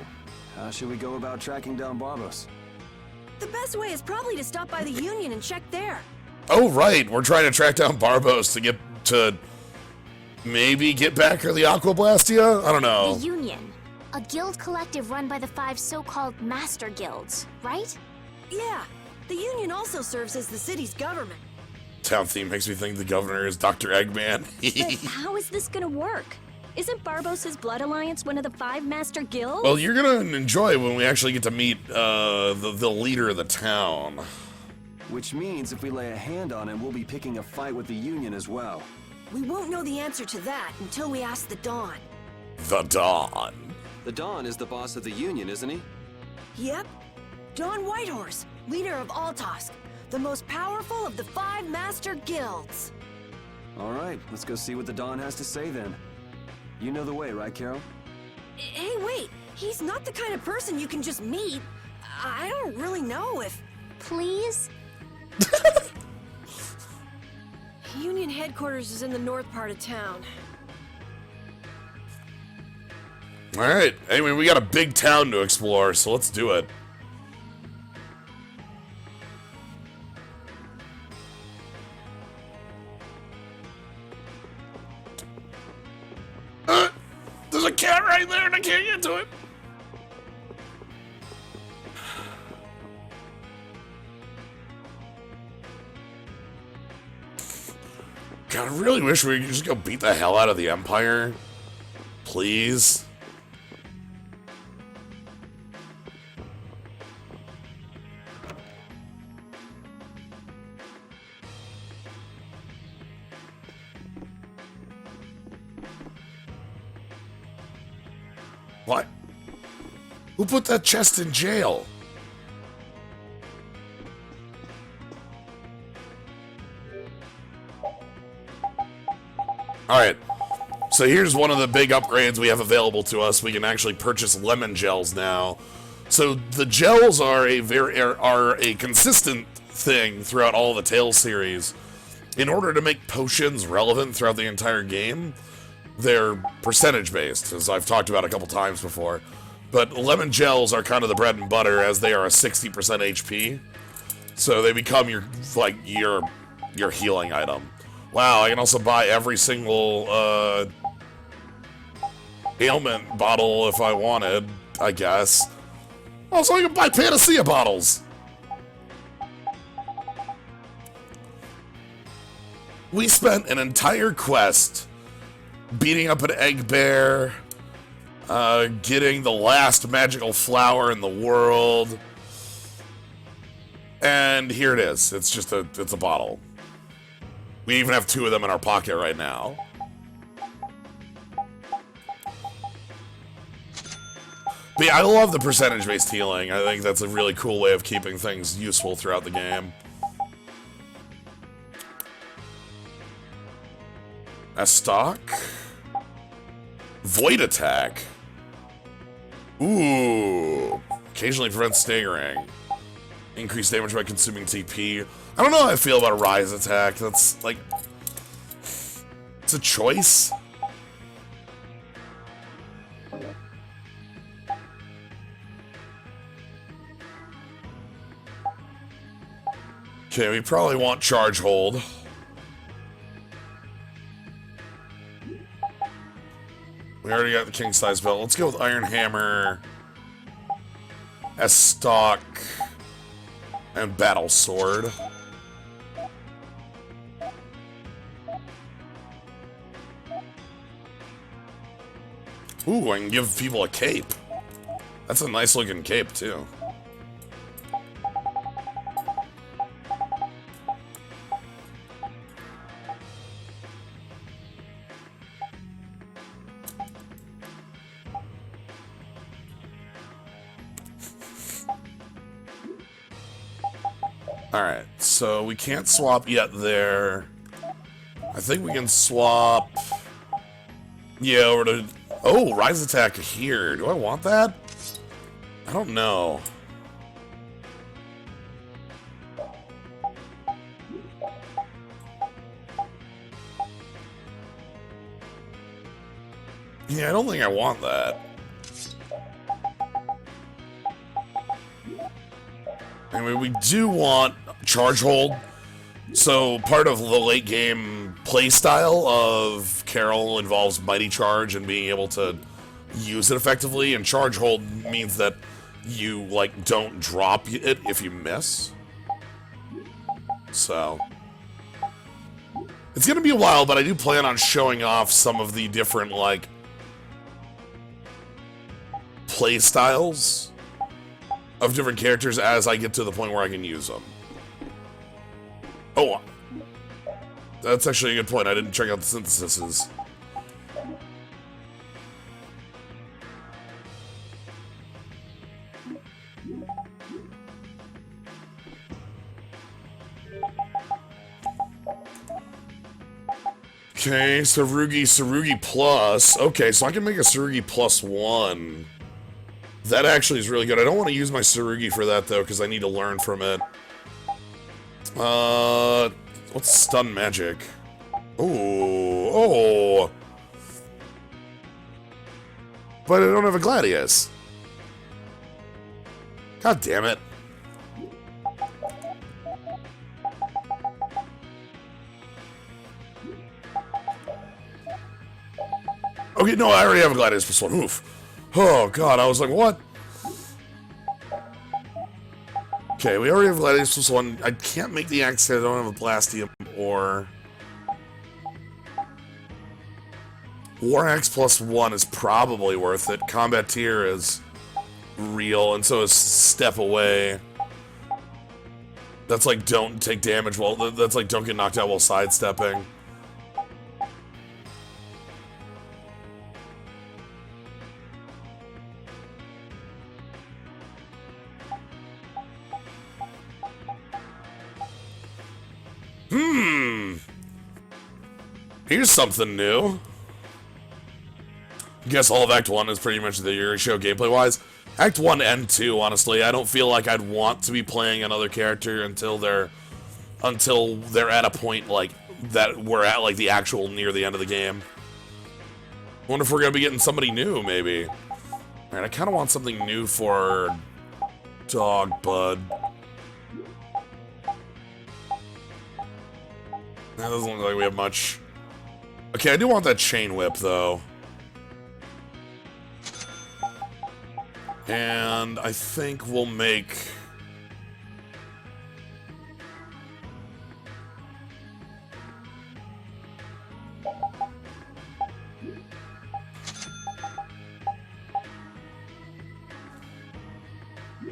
how should we go about tracking down Barbos? The best way is probably to stop by the Union and check there. Oh, right. We're trying to track down Barbos to get to maybe get back to the Aqua Blastia? I don't know. The Union. A guild collective run by the 5 so-called Master Guilds, right? Yeah. The Union also serves as the city's government. Town theme makes me think the governor is Dr. Eggman. But how is this gonna work? Isn't Barbos' Blood Alliance one of the 5 Master Guilds? Well, you're gonna enjoy when we actually get to meet the leader of the town. Which means if we lay a hand on him, we'll be picking a fight with the Union as well. We won't know the answer to that until we ask the Dawn. The Dawn. The Don is the boss of the Union, isn't he? Yep. Dawn Whitehorse, leader of Altosk, the most powerful of the 5 Master Guilds. All right, let's go see what the Don has to say then. You know the way, right, Carol? Hey, wait. He's not the kind of person you can just meet. I don't really know if... Please? Union headquarters is in the north part of town. Alright, anyway, we got a big town to explore, so let's do it. There's a cat right there and I can't get to it. God, I really wish we could just go beat the hell out of the Empire. Please. What? Who put that chest in jail? Alright, so here's one of the big upgrades we have available to us. We can actually purchase lemon gels now. So the gels are a consistent thing throughout all the Tales series. In order to make potions relevant throughout the entire game, they're percentage based, as I've talked about a couple times before. But lemon gels are kind of the bread and butter, as they are a 60% HP. So they become your healing item. Wow, I can also buy every single ailment bottle if I wanted, I guess. Also, I can buy Panacea bottles. We spent an entire quest beating up an egg bear, getting the last magical flower in the world, And here it is. It's just it's a bottle. We even have 2 of them in our pocket right now. But yeah, I love the percentage-based healing. I think that's a really cool way of keeping things useful throughout the game. A stock? Void attack. Ooh. Occasionally prevents staggering. Increase damage by consuming TP. I don't know how I feel about a rise attack. That's like... It's a choice. Okay, we probably want charge hold. We already got the king size belt. Let's go with Iron Hammer as stock and battle sword. Ooh, I can give people a cape. That's a nice looking cape too. Alright, so we can't swap yet there. I think we can swap... Yeah, over to... Oh, rise attack here. Do I want that? I don't know. Yeah, I don't think I want that. I mean, we do want charge hold. So part of the late game playstyle of Carol involves Mighty Charge and being able to use it effectively, and charge hold means that you like don't drop it if you miss. So it's gonna be a while, but I do plan on showing off some of the different like playstyles of different characters as I get to the point where I can use them. Oh, that's actually a good point. I didn't check out the syntheses. Okay, Sarugi Plus. Okay, so I can make a Sarugi +1. That actually is really good. I don't want to use my Sarugi for that, though, because I need to learn from it. What's stun magic? Oh. But I don't have a Gladius. God damn it. Okay, no, I already have a Gladius +1. Oof. Oh, God, I was like, what? Okay, we already have Gladius +1. I can't make the axe because I don't have a Blastium or... War Axe +1 is probably worth it. Combat Tier is real, and so is Step Away. That's like don't take damage while... That's like don't get knocked out while sidestepping. Here's something new. I guess all of Act 1 is pretty much the Yuri show gameplay-wise. Act 1 and 2, honestly, I don't feel like I'd want to be playing another character until they're at a point like that we're at like the actual near the end of the game. I wonder if we're gonna be getting somebody new, maybe. Alright, I kinda want something new for Dog Bud. That doesn't look like we have much. Okay, I do want that chain whip, though. And I think we'll make...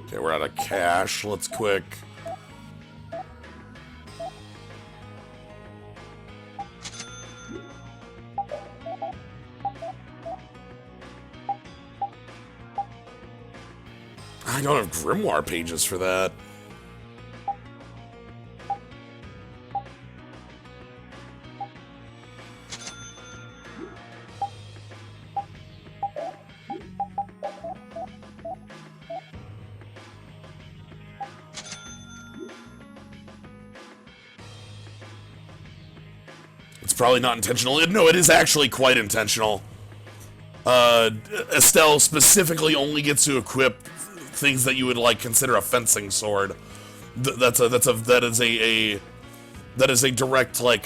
Okay, we're out of cash. Let's quick I don't have grimoire pages for that. It's probably not intentional. No, it is actually quite intentional. Estelle specifically only gets to equip things that you would like consider a fencing sword. That is a direct, like,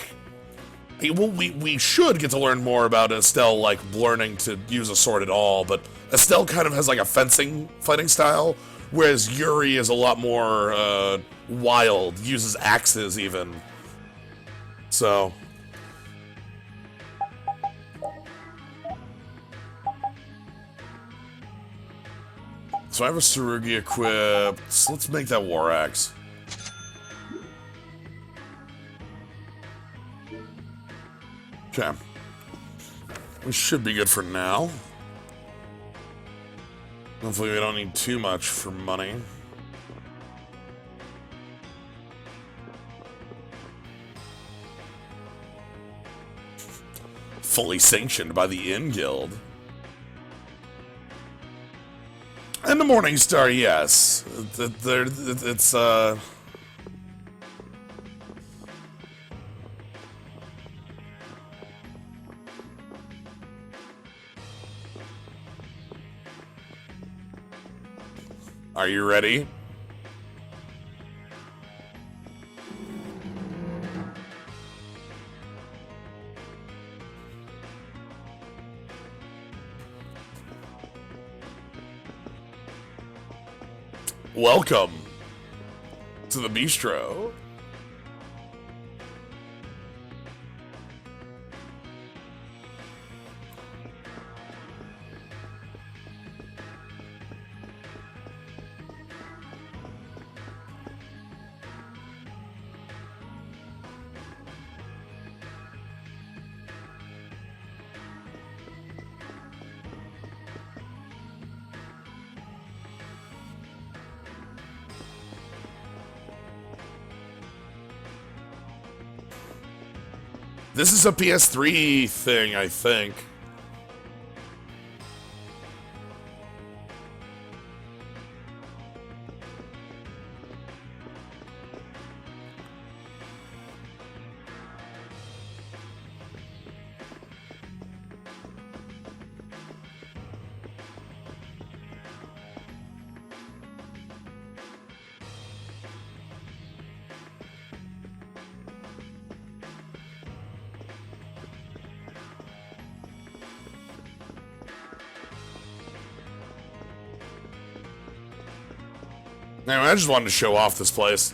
well, we should get to learn more about Estelle, like, learning to use a sword at all, but Estelle kind of has, like, a fencing fighting style, whereas Yuri is a lot more, wild, uses axes, even. So... So I have a Tsurugi equipped. So let's make that War Axe. Okay. We should be good for now. Hopefully we don't need too much for money. Fully sanctioned by the Inn Guild. And the Morning Star, yes. It's, Are you ready? Welcome to the bistro. This is a PS3 thing, I think. Anyway, I just wanted to show off this place.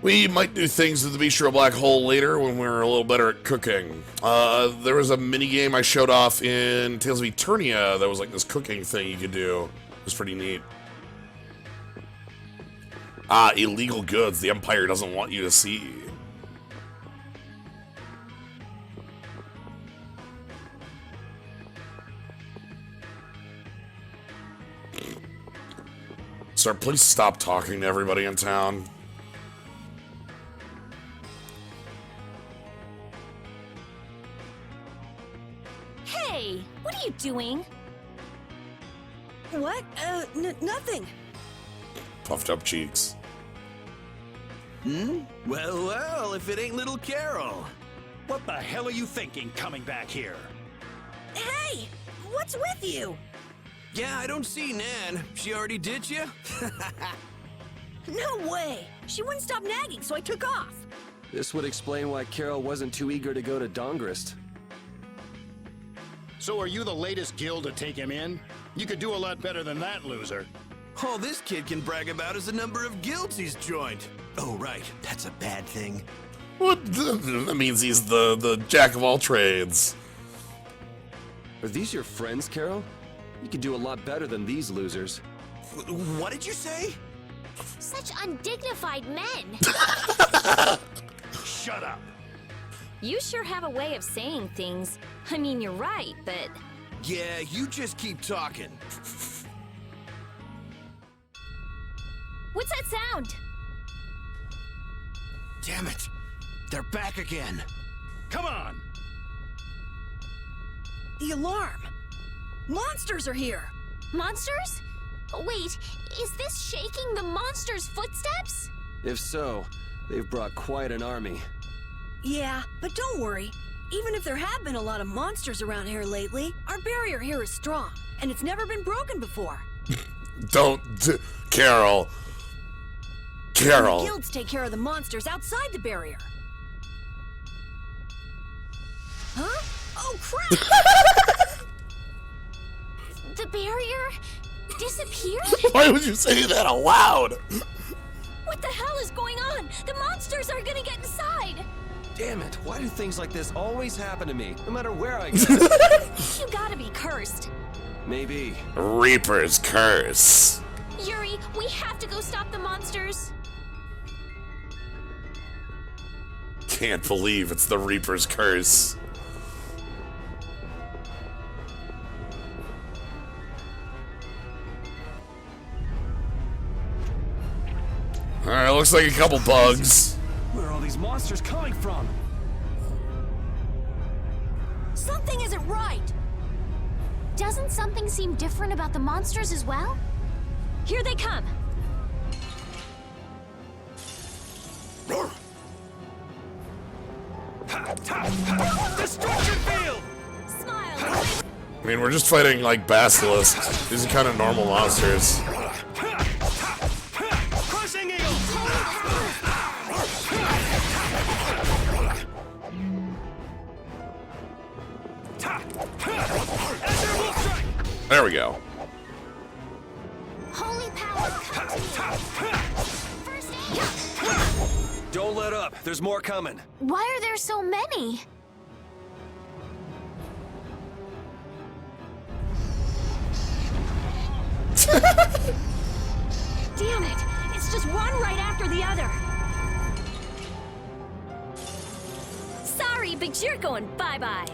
We might do things with the Bistro Black Hole later when we're a little better at cooking. There was a mini game I showed off in Tales of Eternia that was like this cooking thing you could do. It was pretty neat. Illegal goods the Empire doesn't want you to see. Sir, please stop talking to everybody in town. Hey, what are you doing? What? Nothing. Puffed up cheeks. Well, if it ain't little Carol. What the hell are you thinking coming back here? Hey! What's with you? Yeah, I don't see Nan. She already ditched you? No way! She wouldn't stop nagging, so I took off. This would explain why Carol wasn't too eager to go to Dongrist. So are you the latest guild to take him in? You could do a lot better than that, loser. All this kid can brag about is the number of guilds he's joined. Oh, right. That's a bad thing. What? That means he's the jack of all trades. Are these your friends, Carol? You could do a lot better than these losers. What did you say? Such undignified men. Shut up. You sure have a way of saying things. I mean, you're right, but Yeah, you just keep talking. What's that sound? Damn it. They're back again. Come on! The alarm! Monsters are here! Monsters? Wait, is this shaking the monsters' footsteps? If so, they've brought quite an army. Yeah, but don't worry. Even if there have been a lot of monsters around here lately, our barrier here is strong, and it's never been broken before. Carol. Carol. The guilds take care of the monsters outside the barrier. Huh? Oh, crap! The barrier disappeared? Why would you say that aloud? What the hell is going on? The monsters are gonna get inside! Damn it, why do things like this always happen to me, no matter where I go? You gotta be cursed. Maybe. Reaper's curse. Yuri, we have to go stop the monsters. Can't believe it's the Reaper's curse. Alright, looks like a couple bugs. Where are all these monsters coming from? Something isn't right! Doesn't something seem different about the monsters as well? Here they come. Destruction field! Smile. I mean, we're just fighting like basilisks. These are kind of normal monsters. Crushing eagle! There we go. Holy power, come to me. First aid. Don't let up, there's more coming. Why are there so many? Damn it! It's just one right after the other. Sorry, but you're going bye-bye.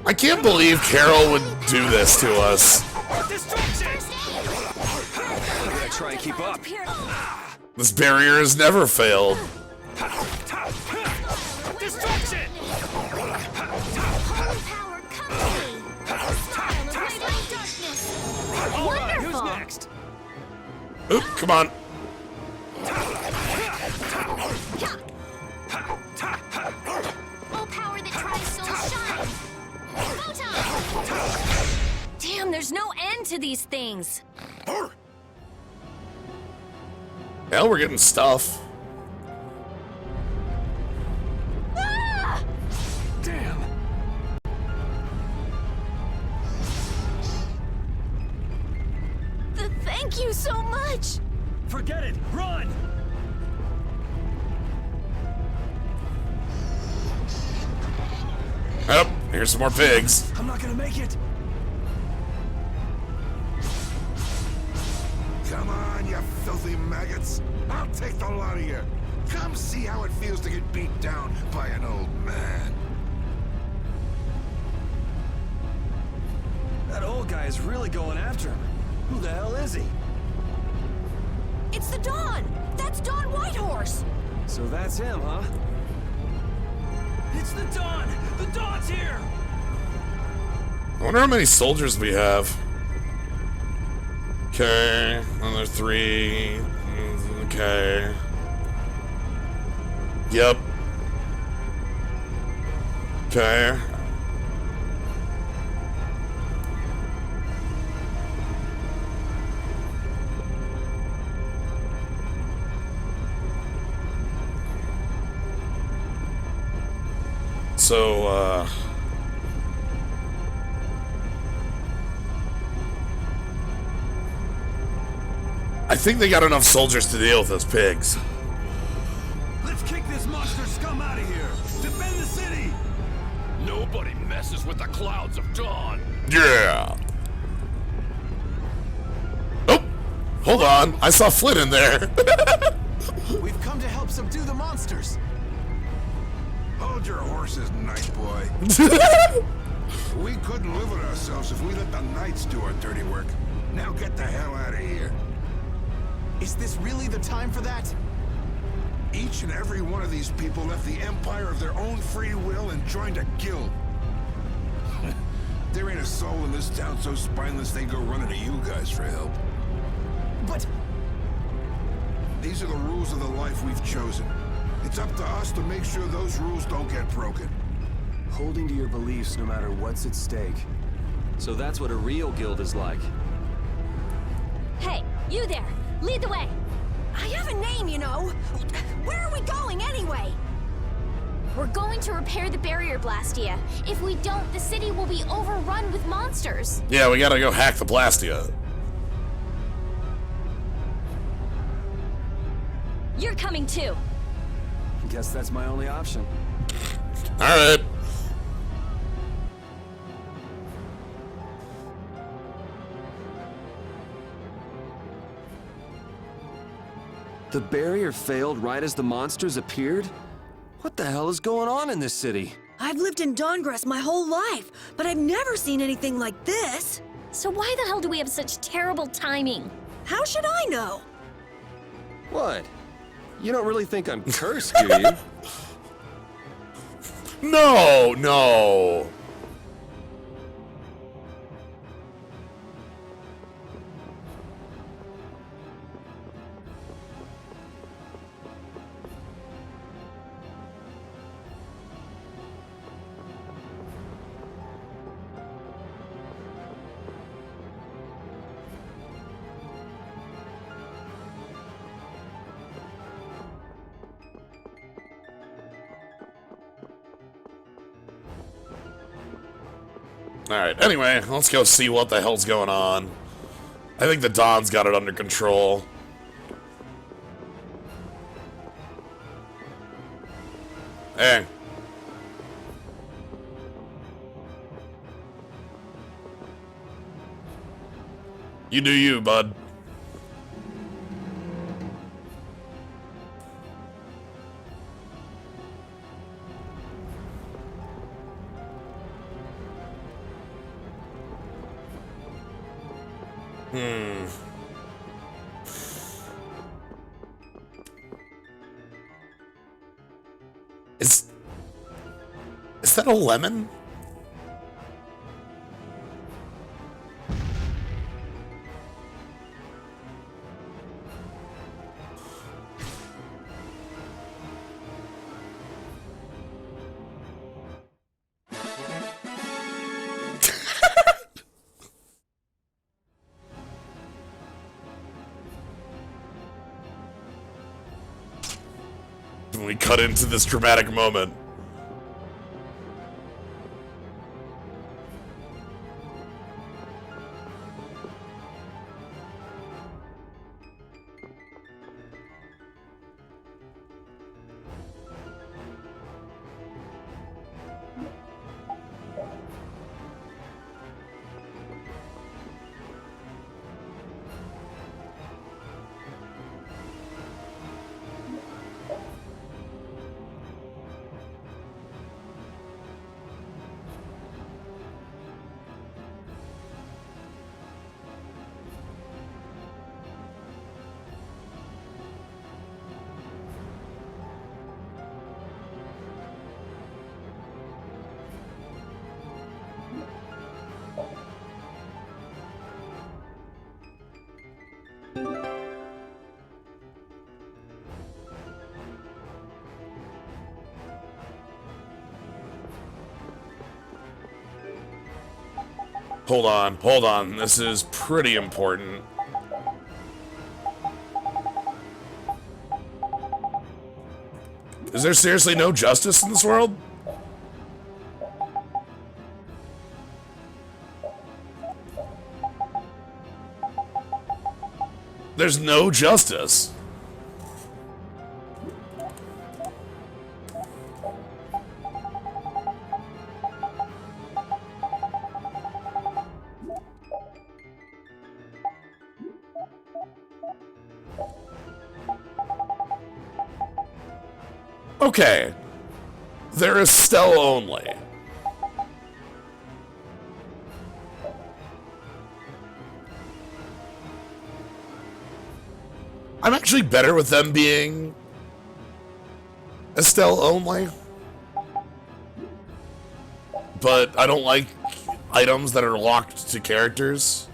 I can't believe Carol would do this to us. Destruction! I'm gonna try and keep up. This barrier has never failed. Destruction! Holy power, come to me. Smile of radiant darkness. All right, who's Wonderful. next? Oop, come on. Oh, power that tries souls shine. Photon. Damn, there's no end to these things. Hell, we're getting stuff. Ah! Damn! Thank you so much. Forget it! Run! Yep, here's some more pigs. I'm not gonna make it! Come on, you filthy maggots. I'll take the lot of you. Come see how it feels to get beat down by an old man. That old guy is really going after him. Who the hell is he? It's the Dawn! That's Dawn Whitehorse! So that's him, huh? It's the Dawn! The Dawn's here! I wonder how many soldiers we have. Okay, another 3. Okay. Yep. Okay. So, I think they got enough soldiers to deal with those pigs. Let's kick this monster scum out of here! Defend the city! Nobody messes with the clouds of dawn. Yeah. Oh, hold on. I saw Flint in there. We've come to help subdue the monsters. Hold your horses, nice boy. We couldn't live with ourselves if we let the Knights do our dirty work. Now get the hell out of here. Is this really the time for that? Each and every one of these people left the Empire of their own free will and joined a guild. There ain't a soul in this town so spineless they go running to you guys for help. But... These are the rules of the life we've chosen. It's up to us to make sure those rules don't get broken. Holding to your beliefs no matter what's at stake. So that's what a real guild is like. Hey, you there! Lead the way! I have a name, you know. Where are we going anyway? We're going to repair the barrier Blastia. If we don't, the city will be overrun with monsters. Yeah, we gotta go hack the Blastia. You're coming too. Guess that's my only option. Alright. The barrier failed right as the monsters appeared? What the hell is going on in this city? I've lived in Dawngress my whole life, but I've never seen anything like this. So why the hell do we have such terrible timing? How should I know? What? You don't really think I'm cursed, do you? No, no. Alright, anyway, let's go see what the hell's going on. I think the Don's got it under control. Hey. You do you, bud. Is that a lemon? When we cut into this dramatic moment. Hold on. This is pretty important. Is there seriously no justice in this world? There's no justice. Okay. There is Stella only. I'm actually better with them being Estelle only. But I don't like items that are locked to characters.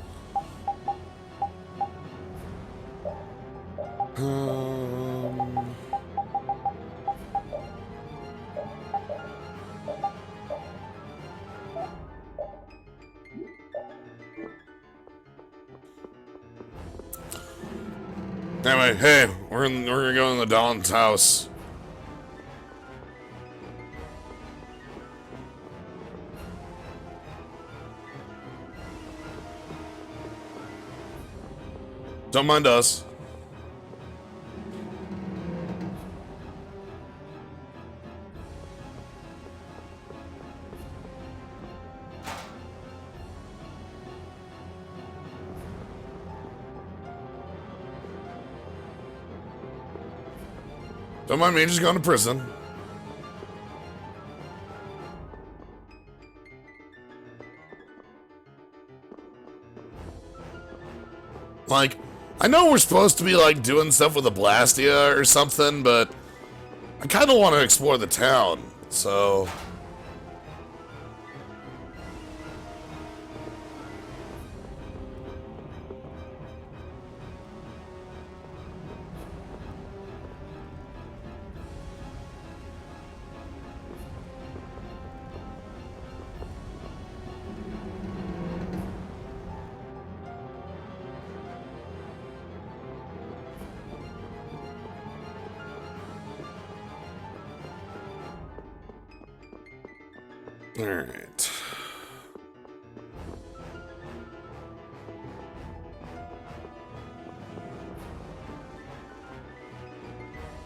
Anyway, hey, we're gonna go in the Dawn's house. Don't mind us. Don't mind me just going to prison. Like, I know we're supposed to be, like, doing stuff with the Blastia or something, but I kind of want to explore the town, so... Alright.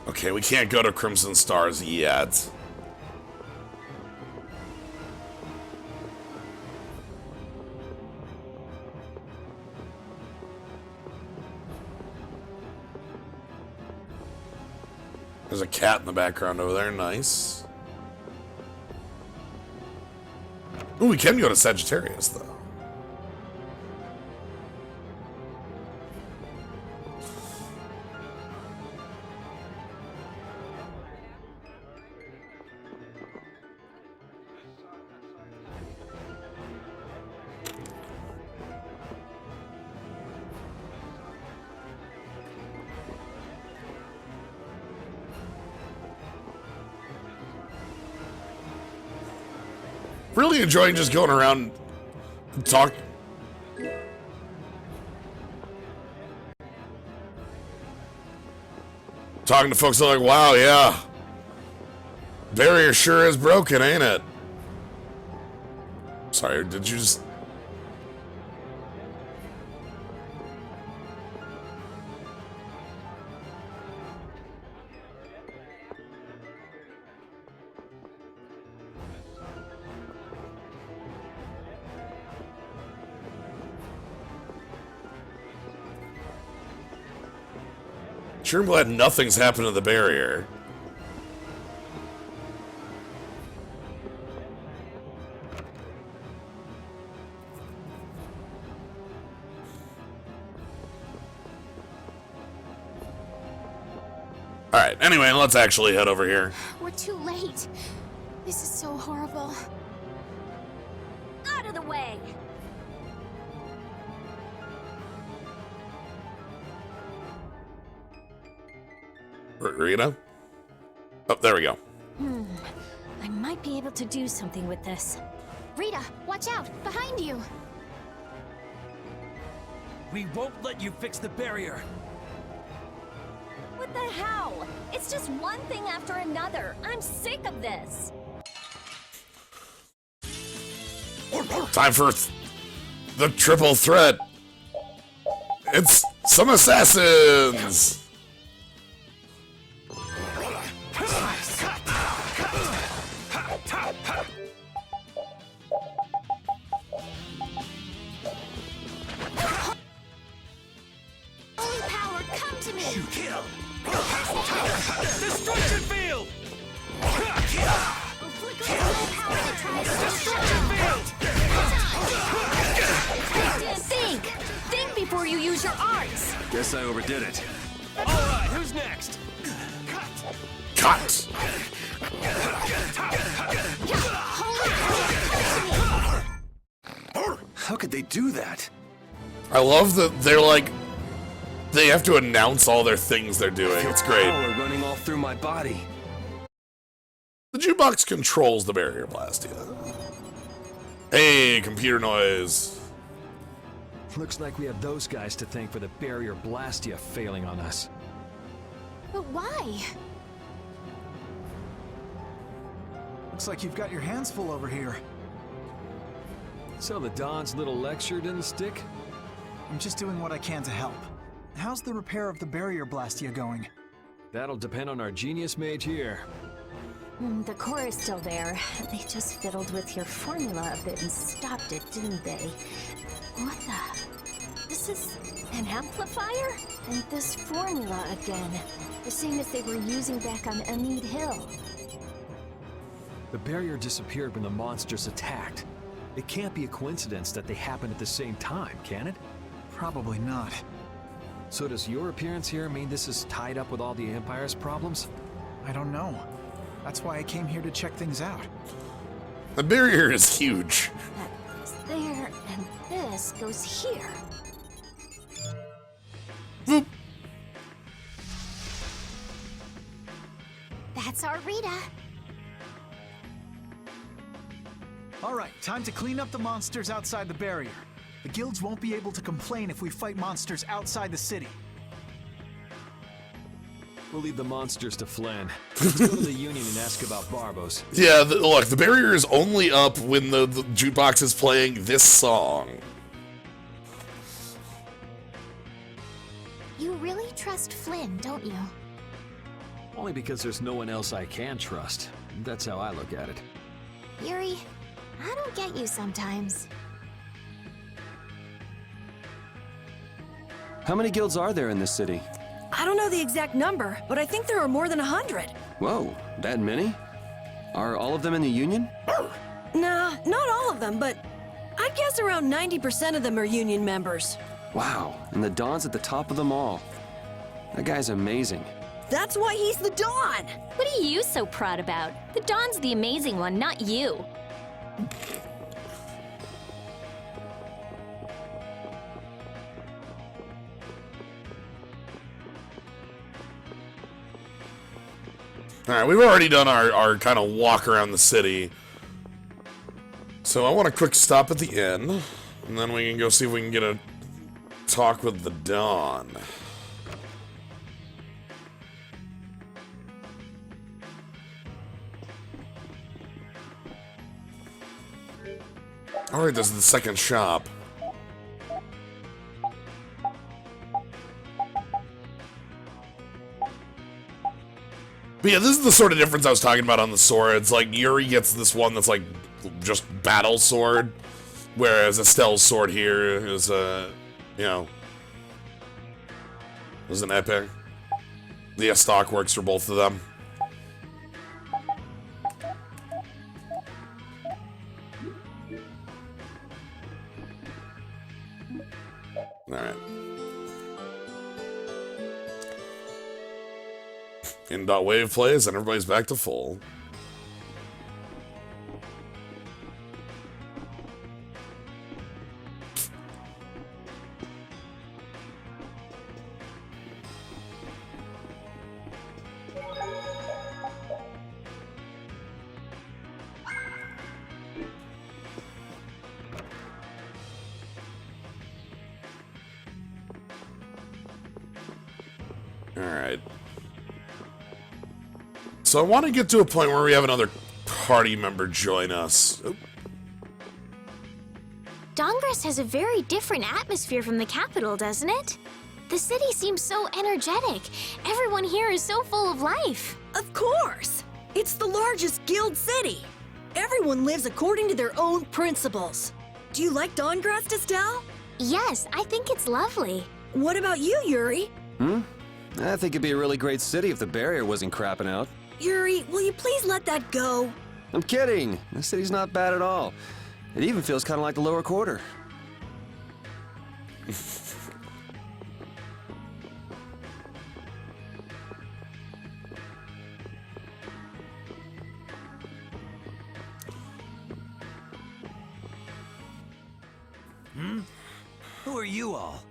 Okay, we can't go to Crimson Stars yet. There's a cat in the background over there, nice. Ooh, we can go to Sagittarius, though. Really enjoying just going around and talking to folks that are like, wow, yeah. Barrier sure is broken, ain't it? Sorry, did you just... Sure glad nothing's happened to the barrier. Alright, anyway, let's actually head over here. We're too late. This is so horrible. Out of the way! Rita? Oh, there we go. I might be able to do something with this. Rita, watch out! Behind you! We won't let you fix the barrier! What the hell? It's just one thing after another. I'm sick of this. Time for the triple threat. It's some assassins! Holy power, come to me! Kill! Destruction field! Destruction field! Think before you use your arts. Guess I overdid it. All Who's next? Cut! How could they do that? I love that they're like, they have to announce all their things they're doing. It's great. Power running all through my body. The jukebox controls the barrier blastia. Hey, computer noise. Looks like we have those guys to thank for the barrier blastia failing on us. But why? Looks like you've got your hands full over here. So the Don's little lecture didn't stick? I'm just doing what I can to help. How's the repair of the barrier blastia going? That'll depend on our genius mage here. The core is still there. They just fiddled with your formula a bit and stopped it, didn't they? What the? This is an amplifier? And this formula again. The same as they were using back on Amid Hill. The barrier disappeared when the monsters attacked. It can't be a coincidence that they happened at the same time, can it? Probably not. So does your appearance here mean this is tied up with all the Empire's problems? I don't know. That's why I came here to check things out. The barrier is huge. That goes there, and this goes here. Boop. That's our Rita. All right, time to clean up the monsters outside the barrier. The guilds won't be able to complain if we fight monsters outside the city. We'll leave the monsters to Flynn. Let's go to the Union and ask about Barbos. Yeah, look, the barrier is only up when the jukebox is playing this song. You really trust Flynn, don't you? Only because there's no one else I can trust. That's how I look at it. Yuri, I don't get you sometimes. How many guilds are there in this city? I don't know the exact number, but I think there are more than 100. Whoa, that many? Are all of them in the Union? Nah, not all of them, but I'd guess around 90% of them are Union members. Wow, and the Don's at the top of them all. That guy's amazing. That's why he's the Don! What are you so proud about? The Don's the amazing one, not you. Alright, we've already done our kind of walk around the city. So I want a quick stop at the inn, and then we can go see if we can get a talk with the Don. Alright, this is the second shop. But yeah, this is the sort of difference I was talking about on the swords. Like, Yuri gets this one that's like just battle sword, whereas Estelle's sword here is you know, is an epic. The stock works for both of them. Alright. In.wave plays and everybody's back to full. Alright. So I want to get to a point where we have another party member join us. Oop. Dongress has a very different atmosphere from the capital, doesn't it? The city seems so energetic. Everyone here is so full of life. Of course! It's the largest guild city. Everyone lives according to their own principles. Do you like Dongrass, Estelle? Yes, I think it's lovely. What about you, Yuri? I think it'd be a really great city if the barrier wasn't crapping out. Yuri, will you please let that go? I'm kidding. This city's not bad at all. It even feels kind of like the lower quarter. Who are you all?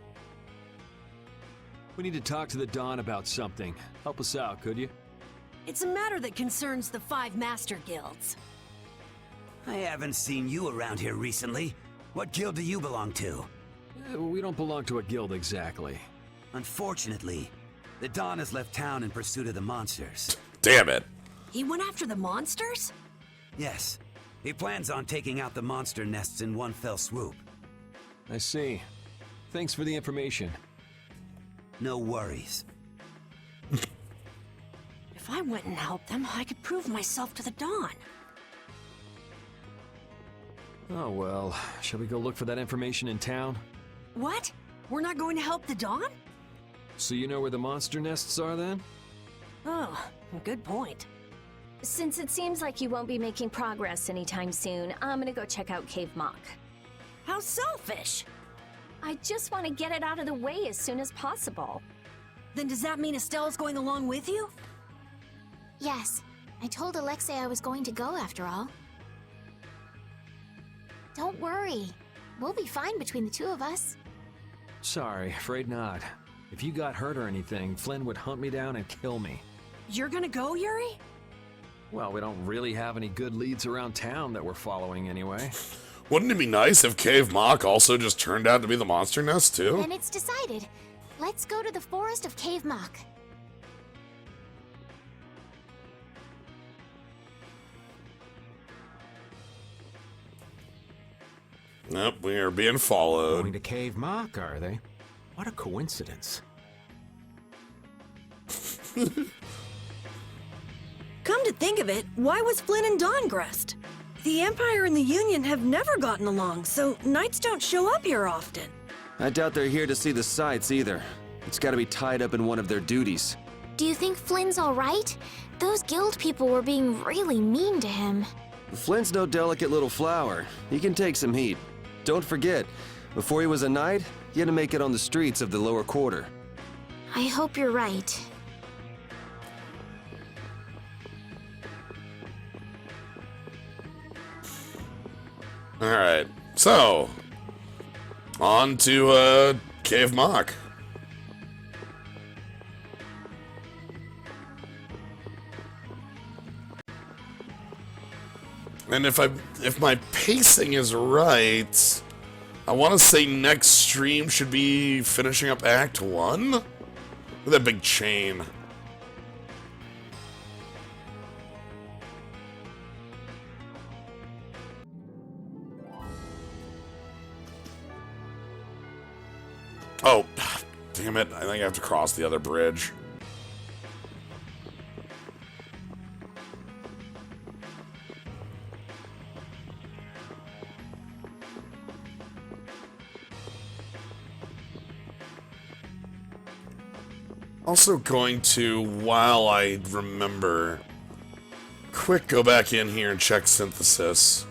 We need to talk to the Dawn about something. Help us out, could you? It's a matter that concerns the 5 Master Guilds. I haven't seen you around here recently. What guild do you belong to? We don't belong to a guild exactly. Unfortunately, the Dawn has left town in pursuit of the monsters. Damn it. He went after the monsters? Yes. He plans on taking out the monster nests in one fell swoop. I see. Thanks for the information. No worries. If I went and helped them, I could prove myself to the Dawn. Oh well, shall we go look for that information in town? What? We're not going to help the Dawn? So you know where the monster nests are then? Oh, good point. Since it seems like you won't be making progress anytime soon, I'm gonna go check out Cave Mock. How selfish! I just want to get it out of the way as soon as possible. Then does that mean Estella's going along with you? Yes, I told Alexei I was going to go after all. Don't worry. We'll be fine between the two of us. Sorry, afraid not. If you got hurt or anything, Flynn would hunt me down and kill me. You're gonna go, Yuri? Well, we don't really have any good leads around town that we're following anyway. Wouldn't it be nice if Cave Mock also just turned out to be the monster nest, too? Then it's decided. Let's go to the forest of Cave Mock. Nope, we are being followed. Going to Cave Mock, are they? What a coincidence. Come to think of it, why was Flynn and Dawngrest? The Empire and the Union have never gotten along, so knights don't show up here often. I doubt they're here to see the sights either. It's gotta be tied up in one of their duties. Do you think Flynn's alright? Those guild people were being really mean to him. Flynn's no delicate little flower. He can take some heat. Don't forget, before he was a knight, he had to make it on the streets of the lower quarter. I hope you're right. Alright, so, on to, Cave Mock. And if my pacing is right, I want to say next stream should be finishing up Act 1? With that big chain. Oh, damn it. I think I have to cross the other bridge. Also going to, while I remember, quick go back in here and check synthesis.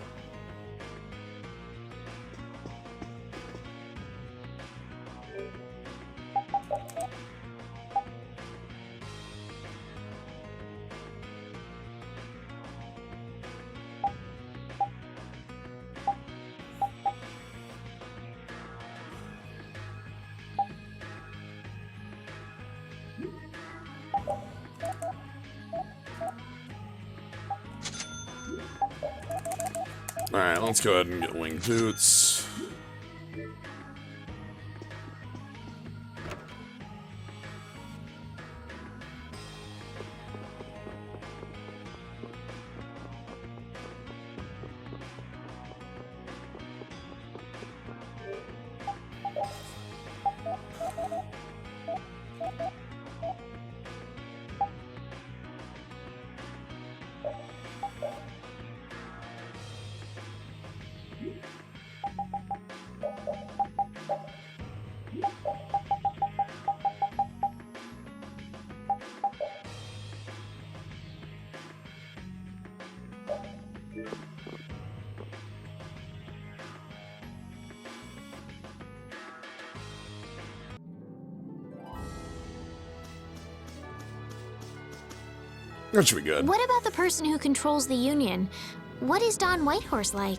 Alright, let's go ahead and get winged boots. That should be good. What about the person who controls the Union? What is Don Whitehorse like?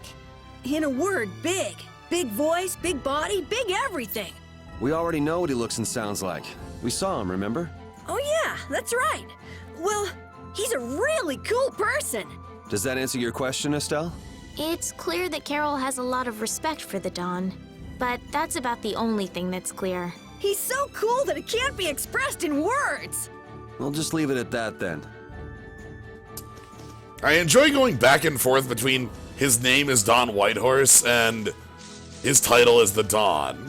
In a word, big. Big voice, big body, big everything. We already know what he looks and sounds like. We saw him, remember? Oh yeah, that's right. Well, he's a really cool person. Does that answer your question, Estelle? It's clear that Carol has a lot of respect for the Dawn, but that's about the only thing that's clear. He's so cool that it can't be expressed in words. We'll just leave it at that then. I enjoy going back and forth between his name is Don Whitehorse and his title is the Dawn.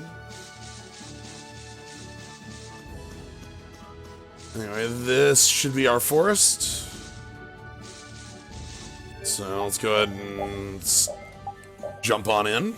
Anyway, this should be our forest. So let's go ahead and jump on in.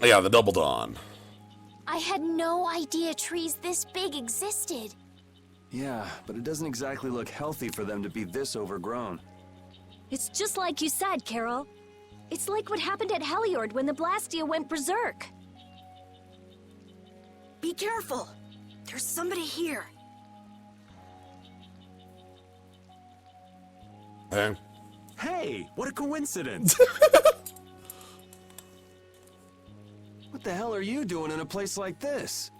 Yeah, the Double Dawn. I had no idea trees this big existed. Yeah, but it doesn't exactly look healthy for them to be this overgrown. It's just like you said, Carol. It's like what happened at Heliord when the Blastia went berserk. Be careful. There's somebody here. Hey. Hey, what a coincidence! What the hell are you doing in a place like this?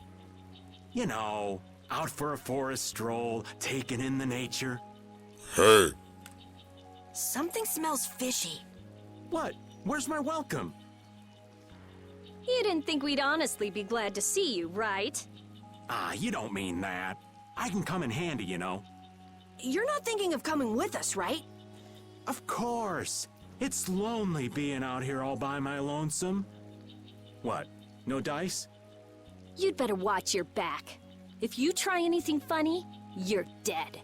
You know, out for a forest stroll, taking in the nature. Hey. Something smells fishy. What? Where's my welcome? You didn't think we'd honestly be glad to see you, right? Ah, you don't mean that. I can come in handy, you know. You're not thinking of coming with us, right? Of course. It's lonely being out here all by my lonesome. What? No dice? You'd better watch your back. If you try anything funny, you're dead.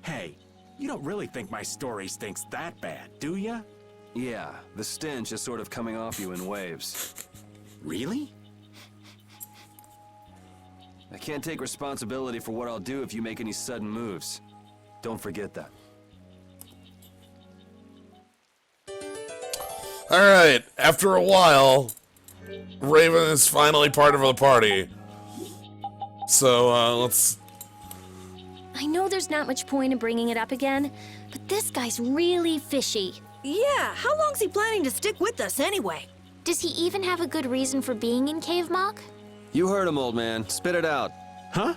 Hey, you don't really think my story stinks that bad, do ya? Yeah, the stench is sort of coming off you in waves. Really? I can't take responsibility for what I'll do if you make any sudden moves. Don't forget that. Alright, after a while, Raven is finally part of the party. So, let's... I know there's not much point in bringing it up again, but this guy's really fishy. Yeah, how long's he planning to stick with us anyway? Does he even have a good reason for being in Cave Mock? You heard him, old man. Spit it out. Huh?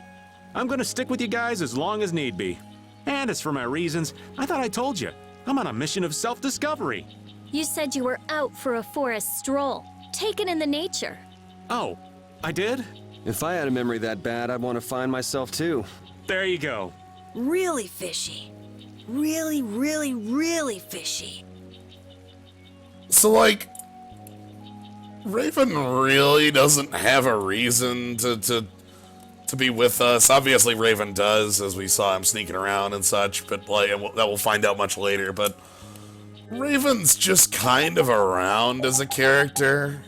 I'm gonna stick with you guys as long as need be. And as for my reasons, I thought I told you. I'm on a mission of self-discovery. You said you were out for a forest stroll, taken in the nature. Oh, I did? If I had a memory that bad, I'd want to find myself too. There you go. Really fishy. Really, really, really fishy. So, like, Raven really doesn't have a reason to be with us. Obviously, Raven does, as we saw him sneaking around and such, but, like, that we'll find out much later, but Raven's just kind of around as a character.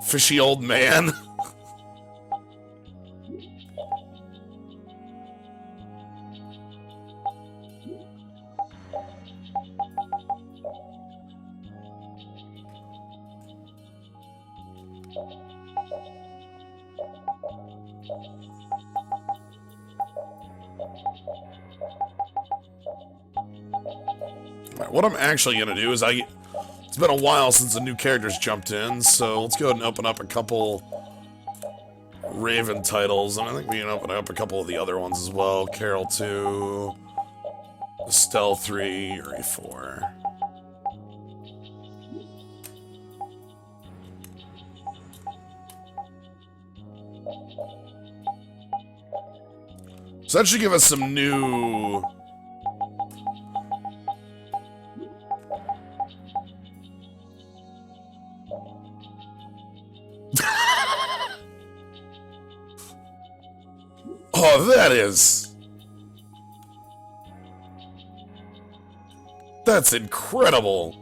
Fishy old man. What I'm actually going to do is it's been a while since the new characters jumped in, so let's go ahead and open up a couple Raven titles, and I think we can open up a couple of the other ones as well. Carol 2, Estelle 3, Yuri 4. So that should give us some new... Oh, that is... That's incredible.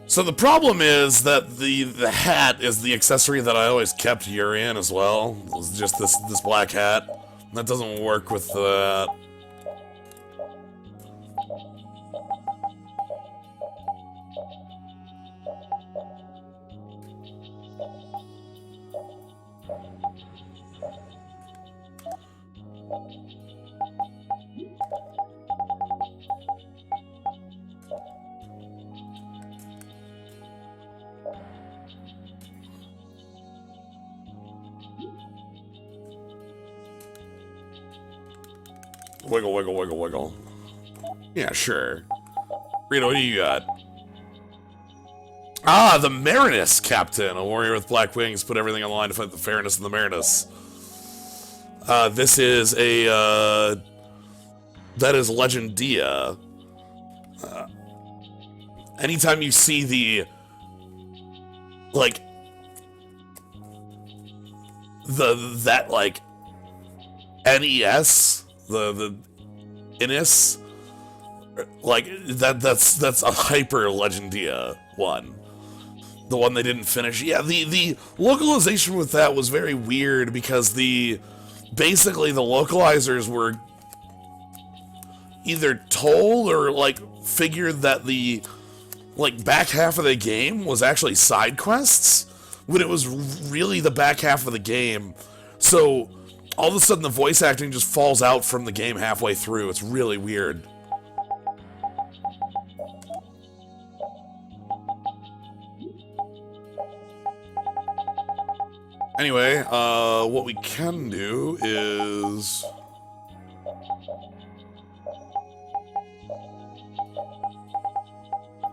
So the problem is that the hat is the accessory that I always kept Yuri in as well. It's just this black hat. That doesn't work with that. Wiggle, wiggle, wiggle, wiggle. Yeah, sure. Rita, what do you got? Ah, the Marinus Captain. A warrior with black wings. Put everything on the line to fight the fairness of the Marinus. This is a, that is Legendia. Anytime you see the, like, that, like, NES, the Innis, like, that's a Hyper Legendia one. The one they didn't finish. Yeah, the localization with that was very weird because basically the localizers were either told or, like, figured that the, like, back half of the game was actually side quests when it was really the back half of the game. So all of a sudden the voice acting just falls out from the game halfway through. It's really weird. Anyway, what we can do is...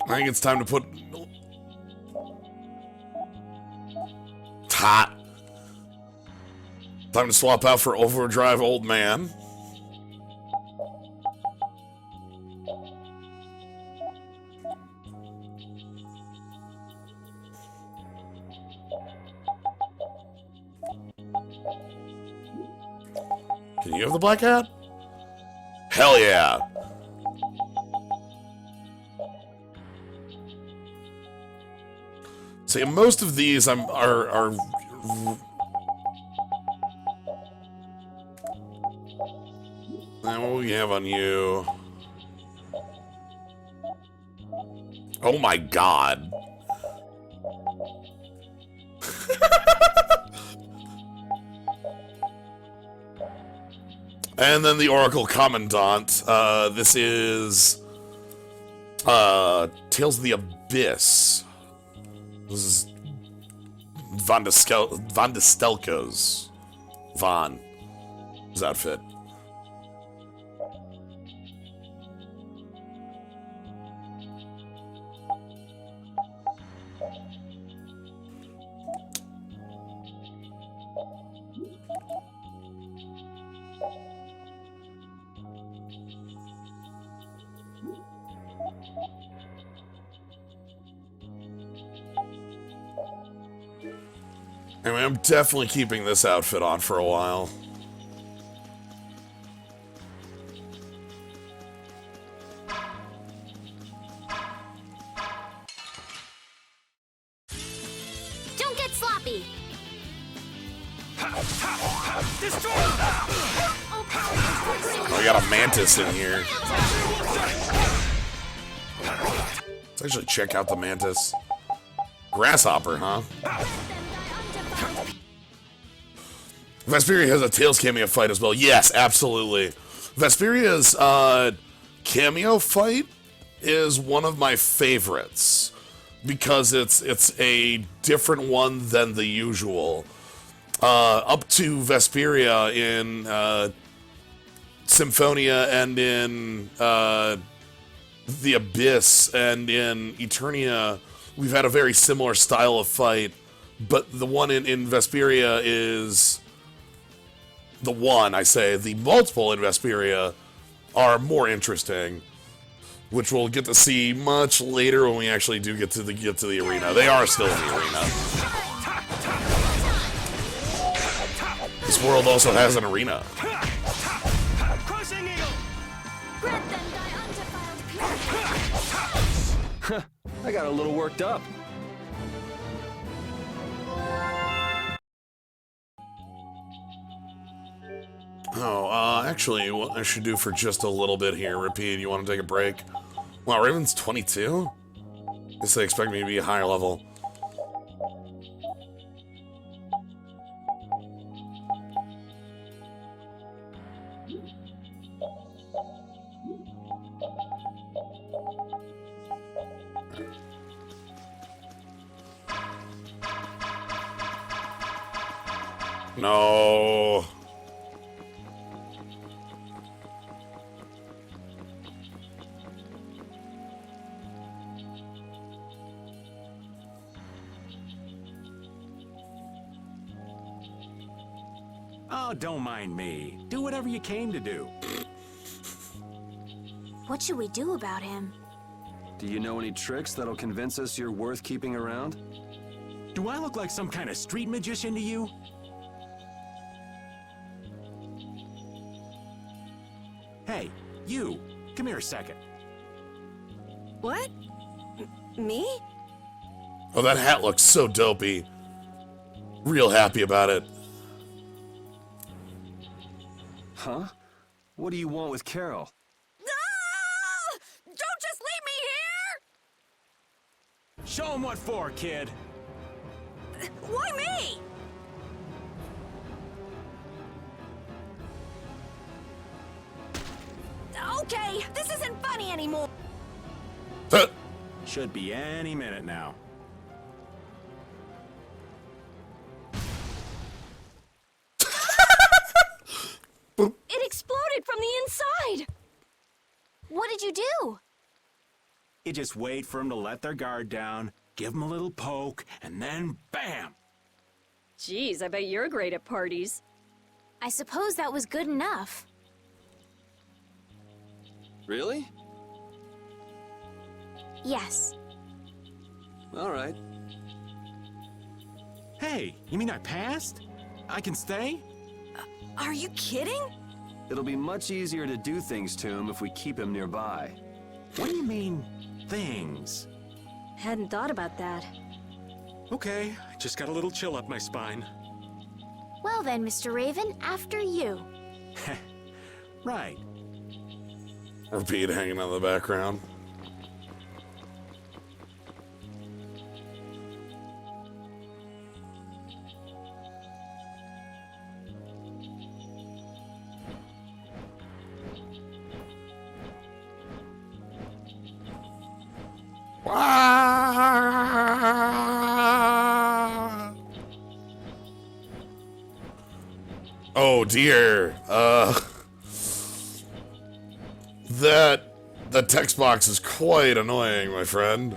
I think it's time to put... Hot. Time to swap out for Overdrive Old Man. Can you have the black hat? Hell yeah! See, most of these are and what we have on you? Oh my god. And then the Oracle Commandant. This is Tales of the Abyss. This is Von Destelka's his outfit. Anyway, I'm definitely keeping this outfit on for a while. Don't get sloppy. I got a mantis in here. Let's actually check out the mantis. Grasshopper, huh? Vesperia has a Tails cameo fight as well. Yes, absolutely. Vesperia's cameo fight is one of my favorites because it's a different one than the usual. Up to Vesperia in Symphonia and in The Abyss and in Eternia, we've had a very similar style of fight, but the one in Vesperia is... The multiple in Vesperia are more interesting, which we'll get to see much later when we actually do get to the arena. They are still in the arena. This world also has an arena. Crushing Eagle! I got a little worked up. Oh, actually, what I should do for just a little bit here, Repeat, you want to take a break? Wow, Raven's 22? Guess they expect me to be a higher level. No. Oh, don't mind me. Do whatever you came to do. What should we do about him? Do you know any tricks that'll convince us you're worth keeping around? Do I look like some kind of street magician to you? Hey, you! Come here a second. What? Me? Oh, that hat looks so dopey. Real happy about it. Huh? What do you want with Carol? Ah! Don't just leave me here! Show him what for, kid. Why me? Okay, this isn't funny anymore. Should be any minute now. It exploded from the inside. What did you do? You just wait for them to let their guard down, give them a little poke, and then bam! Jeez, I bet you're great at parties. I suppose that was good enough. Really? Yes. All right. Hey, you mean I passed? I can stay? Are you kidding? It'll be much easier to do things to him if we keep him nearby. What do you mean, things? Hadn't thought about that. Okay, I just got a little chill up my spine. Well then, Mr. Raven, after you. Right. Repeat hanging out in the background. Oh dear. That text box is quite annoying, my friend.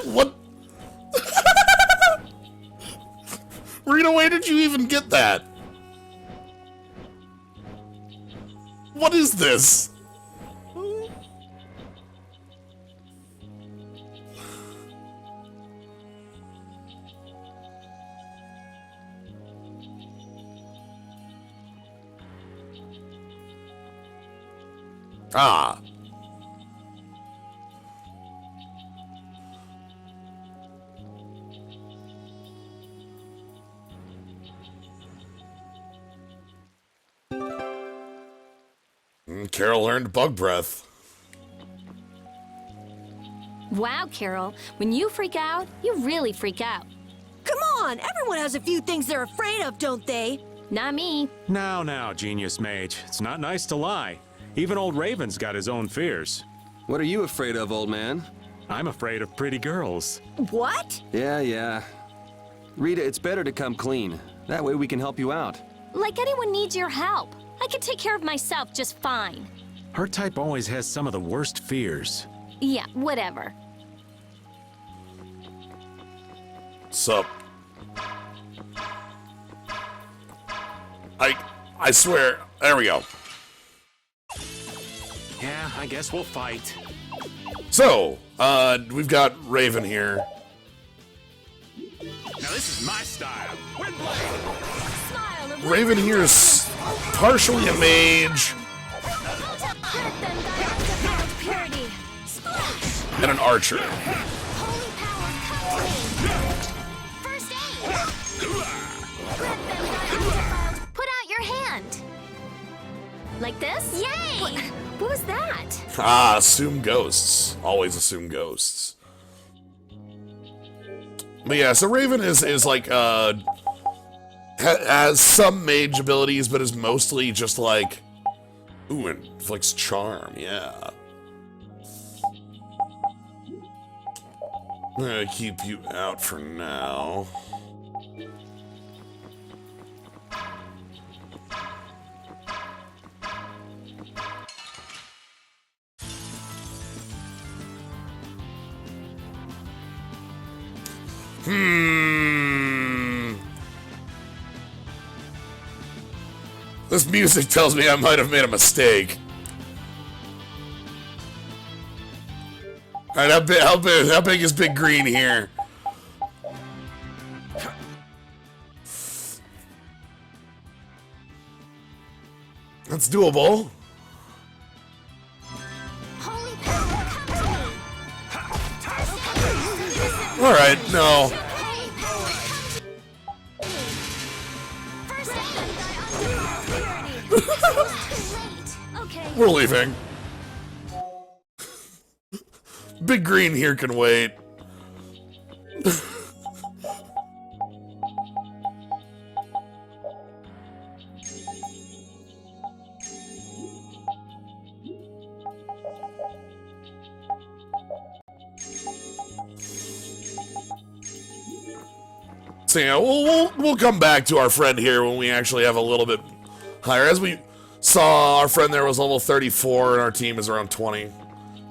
What? Rita, where did you even get that? What is this? Ah. Carol learned bug breath. Wow, Carol. When you freak out, you really freak out. Come on, everyone has a few things they're afraid of, don't they? Not me. Now, genius mage. It's not nice to lie. Even old Raven's got his own fears. What are you afraid of, old man? I'm afraid of pretty girls. What? Yeah. Rita, it's better to come clean. That way we can help you out. Like anyone needs your help. I can take care of myself just fine. Her type always has some of the worst fears. Yeah, whatever. Sup? I swear. There we go. Yeah, I guess we'll fight. So, we've got Raven here. Now this is my style. Raven here is partially a mage and an archer. Put out your hand. Like this? Yay! What was that? Ah, assume ghosts. Always assume ghosts. But yeah, so Raven is like, has some mage abilities, but is mostly just like, ooh, inflicts charm, yeah. I'm gonna keep you out for now. This music tells me I might have made a mistake. Alright, how big is Big Green here? That's doable. Alright, no. We're leaving. Big Green here can wait. So yeah, we'll come back to our friend here when we actually have a little bit higher. As we saw, our friend there was level 34 and our team is around 20.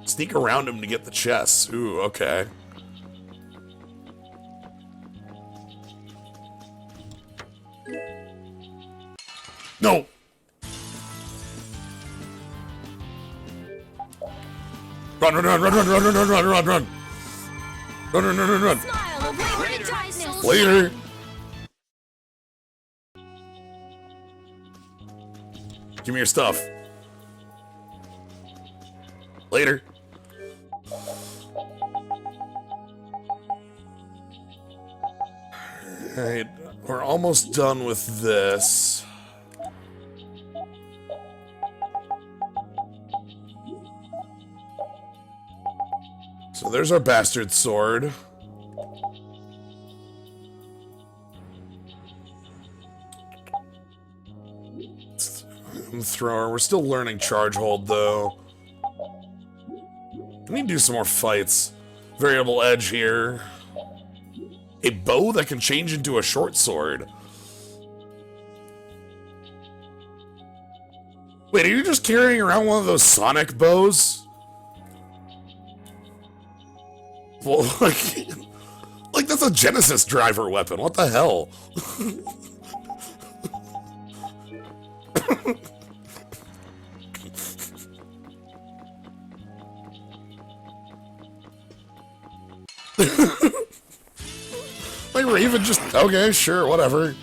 Sneak around him to get the chests. Ooh, okay. No! Run, run, run, run, run, run, run, run, run, run, run! Run, run, run, run, run! Later! Give me your stuff. Later. Alright, we're almost done with this. So there's our bastard sword. Thrower. We're still learning charge hold though. We need to do some more fights. Variable edge here. A bow that can change into a short sword. Wait, are you just carrying around one of those Sonic bows? Well, like that's a Genesis driver weapon. What the hell? Like Raven just, okay, sure, whatever.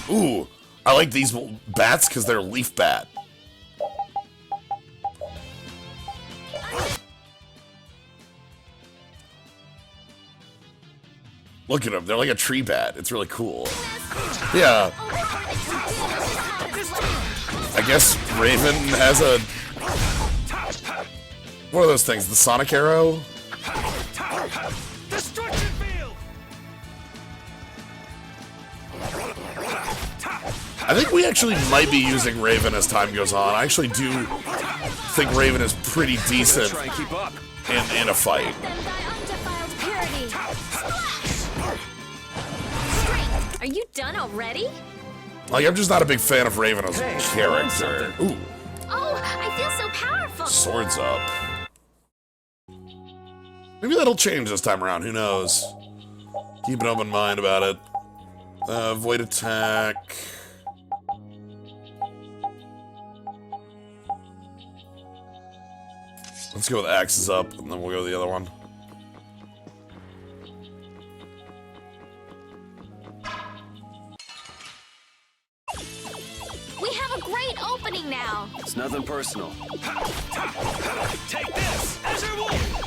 Ooh, I like these bats because they're leaf bat. Look at them, they're like a tree bat. It's really cool. Yeah. I guess Raven has a... What are those things? The Sonic Arrow? I think we actually might be using Raven as time goes on. I actually do think Raven is pretty decent in a fight. Are you done already? Like, I'm just not a big fan of Raven as a character. Ooh. Oh, I feel so powerful. Swords up. Maybe that'll change this time around, who knows? Keep an open mind about it. Avoid attack. Let's go with axes up, and then we'll go to the other one. We have a great opening now. It's nothing personal. Take this! Azure Wolf!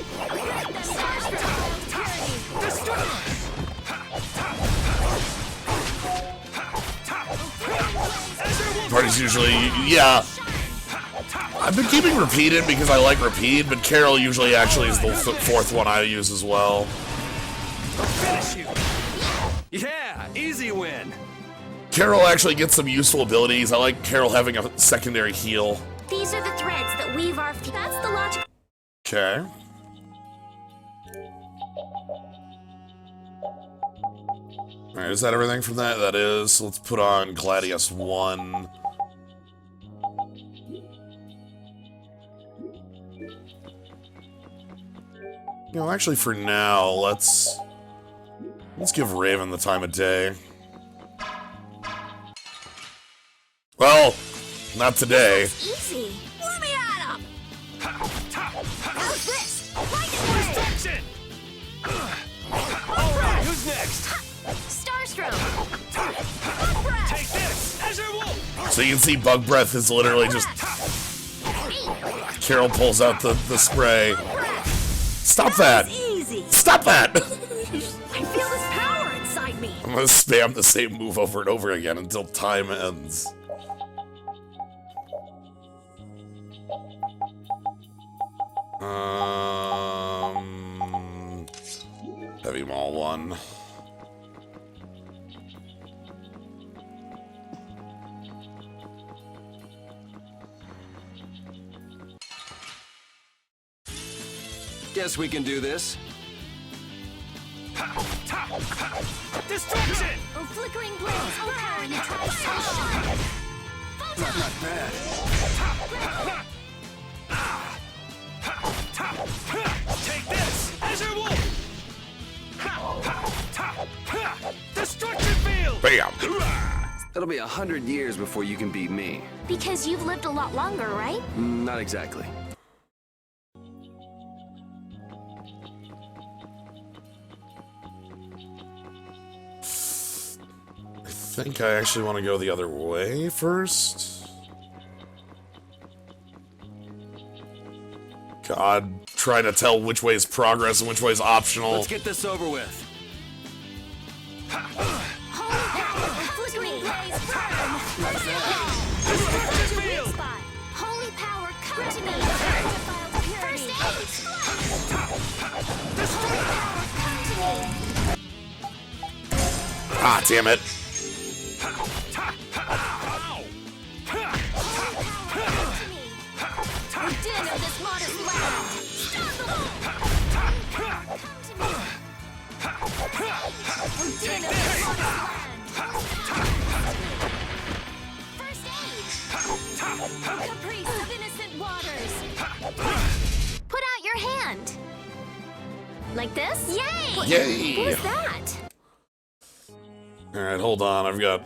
Party's usually, yeah. I've been keeping repeated because I like repeat, but Carol usually actually is the fourth one I use as well. Finish you! Yeah, easy win. Carol actually gets some useful abilities. I like Carol having a secondary heal. These are the threads that weave our... That's the logic... Okay. Alright, is that everything from that? That is. Let's put on Gladius 1. You know, actually for now, let's give Raven the time of day. Well, not today. Easy. Let me at him. How's this? Right All right, who's next? Starstroke. Take this! Azure Wolf! So you can see Bug Breath is literally just... Carol pulls out the spray. Stop that! Easy. Stop that! I feel this power inside me. I'm gonna spam the same move over and over again until time ends. Heavy Maul 1. Guess we can do this. Destruction! Oh, flickering blades. Oh, power and try sunshine. Not bad. Take this! Azure Wolf! Destruction field! Bam! It'll be 100 years before you can beat me. Because you've lived a lot longer, right? Not exactly. I think I actually want to go the other way first. God, trying to tell which way is progress and which way is optional. Let's get this over with. Flickering blaze burn. Holy power, come to me. First aid. Holy power, come to me. Ah, damn it. Din of this modest land. Stop the wall. Come to me. Din of this modest land. First aid. Caprice of innocent waters. Put out your hand. Like this? Yay! Yay! Who's that? Alright, hold on. I've got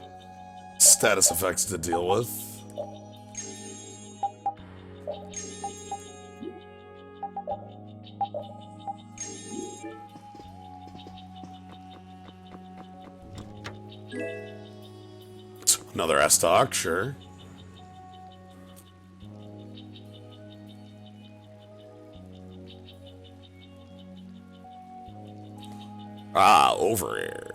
status effects to deal with. Another S-Talk, sure. Ah, over here.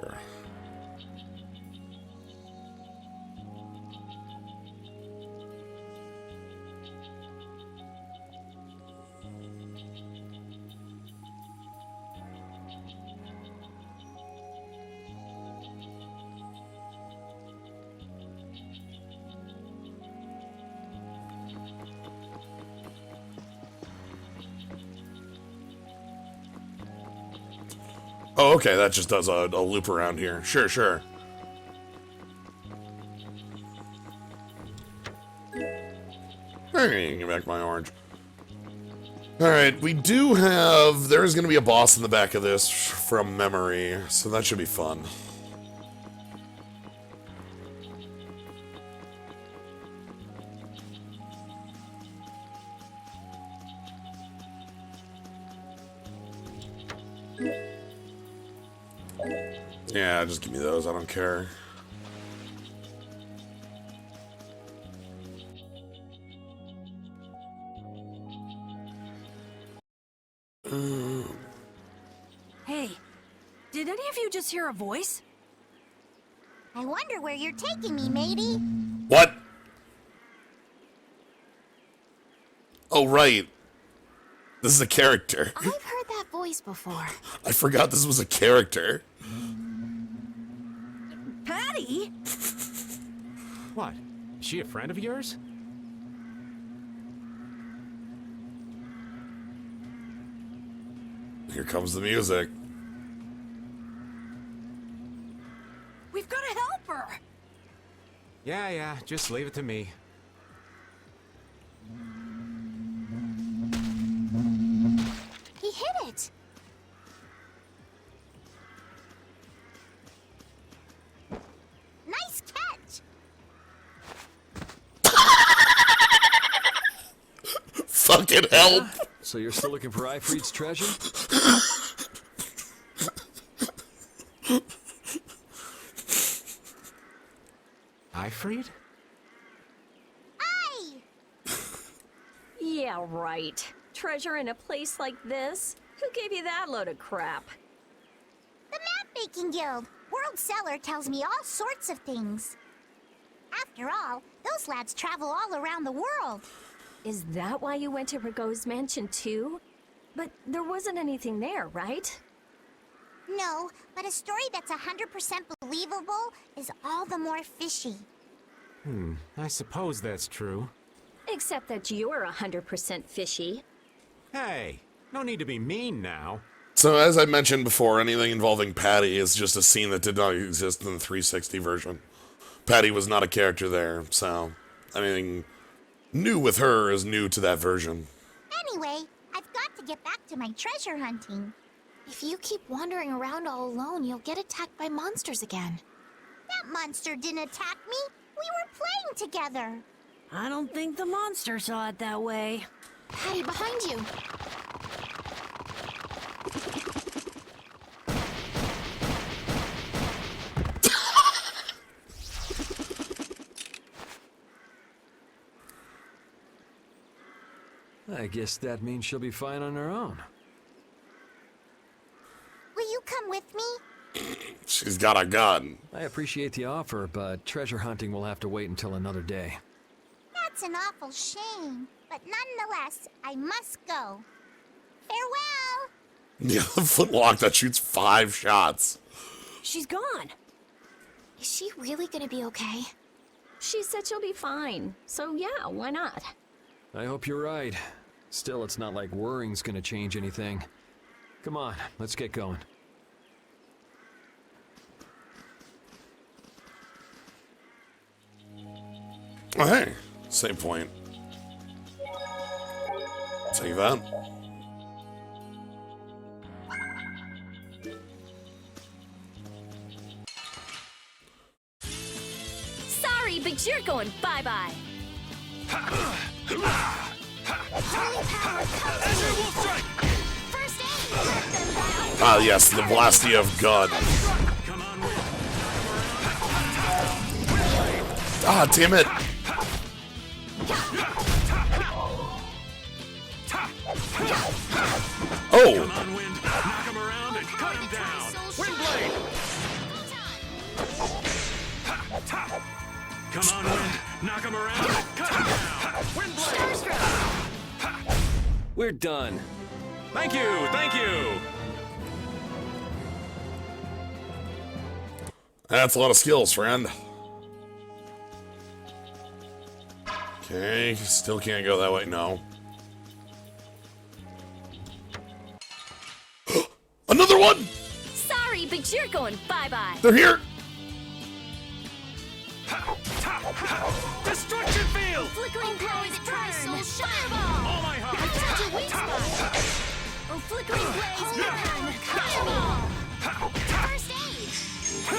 Oh, okay, that just does a loop around here. Sure, sure. Hey, give back my orange. Alright, we do have... There is going to be a boss in the back of this from memory, so that should be fun. Yeah, just give me those, I don't care. Hey, did any of you just hear a voice? I wonder where you're taking me, matey. What? Oh, right. This is a character. I've heard that voice before. I forgot this was a character. Patty? What? Is she a friend of yours? Here comes the music. We've got to help her. Yeah, just leave it to me. He hit it. Nice catch. Fucking help! So you're still looking for Ifrit's treasure? Ifrit? Yeah, right. Treasure in a place like this? Who gave you that load of crap? The Map-Making Guild. World Cellar tells me all sorts of things. After all, those lads travel all around the world. Is that why you went to Rago's mansion too? But there wasn't anything there, right? No, but a story that's 100% believable is all the more fishy. I suppose that's true. Except that you're 100% fishy. Hey, no need to be mean now. So, as I mentioned before, anything involving Patty is just a scene that did not exist in the 360 version. Patty was not a character there, so anything new with her is new to that version. Anyway, I've got to get back to my treasure hunting. If you keep wandering around all alone, you'll get attacked by monsters again. That monster didn't attack me. We were playing together. I don't think the monster saw it that way. Patty, behind you. I guess that means she'll be fine on her own. Will you come with me? She's got a gun. I appreciate the offer, but treasure hunting will have to wait until another day. That's an awful shame. But nonetheless, I must go. Farewell! Yeah, the footlock that shoots 5 shots. She's gone. Is she really gonna be okay? She said she'll be fine. So yeah, why not? I hope you're right. Still, it's not like worrying's gonna change anything. Come on, let's get going. Oh, hey, same point. Take that. Sorry, but you're going bye-bye. Ah, yes, the Blastia of God. Ah, damn it. Oh! Come on, Wind. Knock him around and cut him down. Windblade! Come on, Wind. Knock him around and cut him down. Windblade! We're done. Thank you, thank you. That's a lot of skills, friend. Okay, still can't go that way. No. Another one! Sorry, but you're going bye-bye. They're here! Destruction field! Flickering blaze, dry soul, fireball! All my heart! I found your weak spot! Oh, flickering blaze, burn! Fireball! First aid! Oh,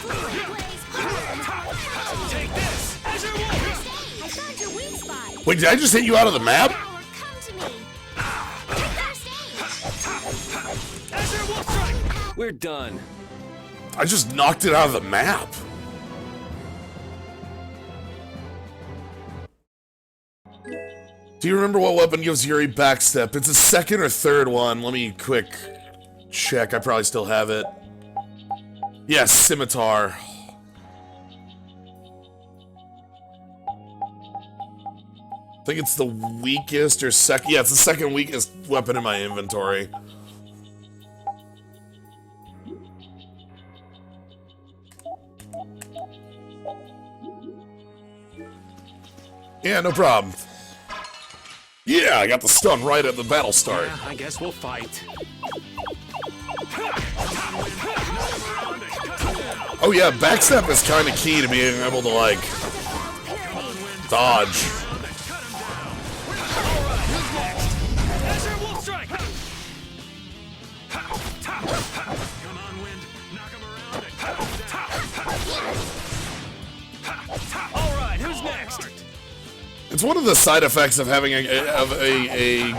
flickering blaze, burn! Fireball! Take this! Azure Wolf! First aid! I found your weak spot! Wait, did I just hit you out of the map? Power, come to me! First aid! Azure Wolf strike! We're done. I just knocked it out of the map. Do you remember what weapon gives Yuri backstep? It's a second or third one. Let me quick check. I probably still have it. Yes, scimitar. I think it's the weakest or second. Yeah, it's the second weakest weapon in my inventory. Yeah, no problem. Yeah, I got the stun right at the battle start. Yeah, I guess we'll fight. Oh yeah, backstep is kind of key to being able to, like, dodge. Alright, who's next? It's one of the side effects of having a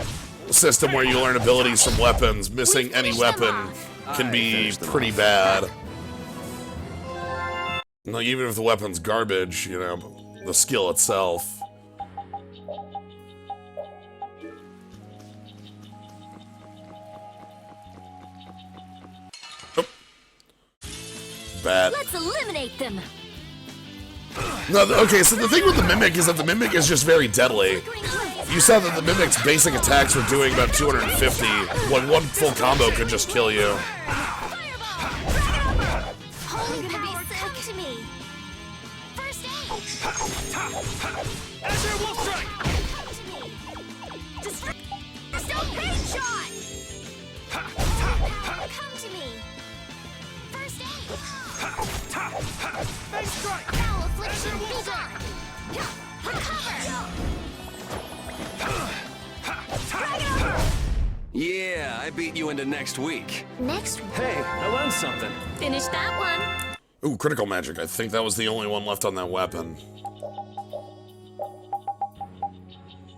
system where you learn abilities from weapons. Missing any weapon can be pretty bad. Like, even if the weapon's garbage, you know, the skill itself. Oh. Bad. Let's eliminate them! No, okay, so the thing with the Mimic is that the Mimic is just very deadly. You saw that the Mimic's basic attacks were doing about 250, when one full combo could just kill you. Holy power, come to me! First aid! Azure Wolf strike! Come to me! Stone pain shot! Holy power, come to me! First aid! Face strike! Foul affliction, be gone! Recover! Drag it over! Yeah, I beat you into next week. Next Hey, I learned something. Finish that one! Ooh, critical magic. I think that was the only one left on that weapon.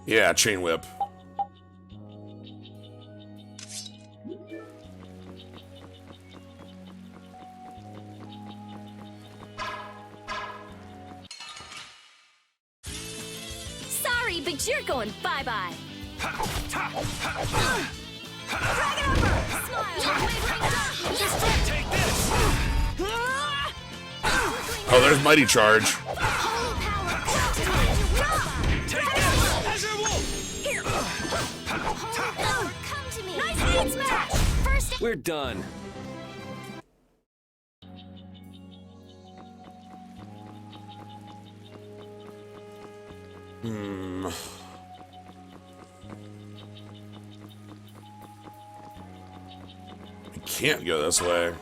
Yeah, chain whip. Sorry, but you're going bye-bye. Drag it over! Smile, wavering darkness! Just take this! Oh, there's Mighty Charge. Holy power, come to me! Take this! Azure Wolf! Here! Holy power, come to me! Nice aid smash! First aid! We're done. I can't go this way.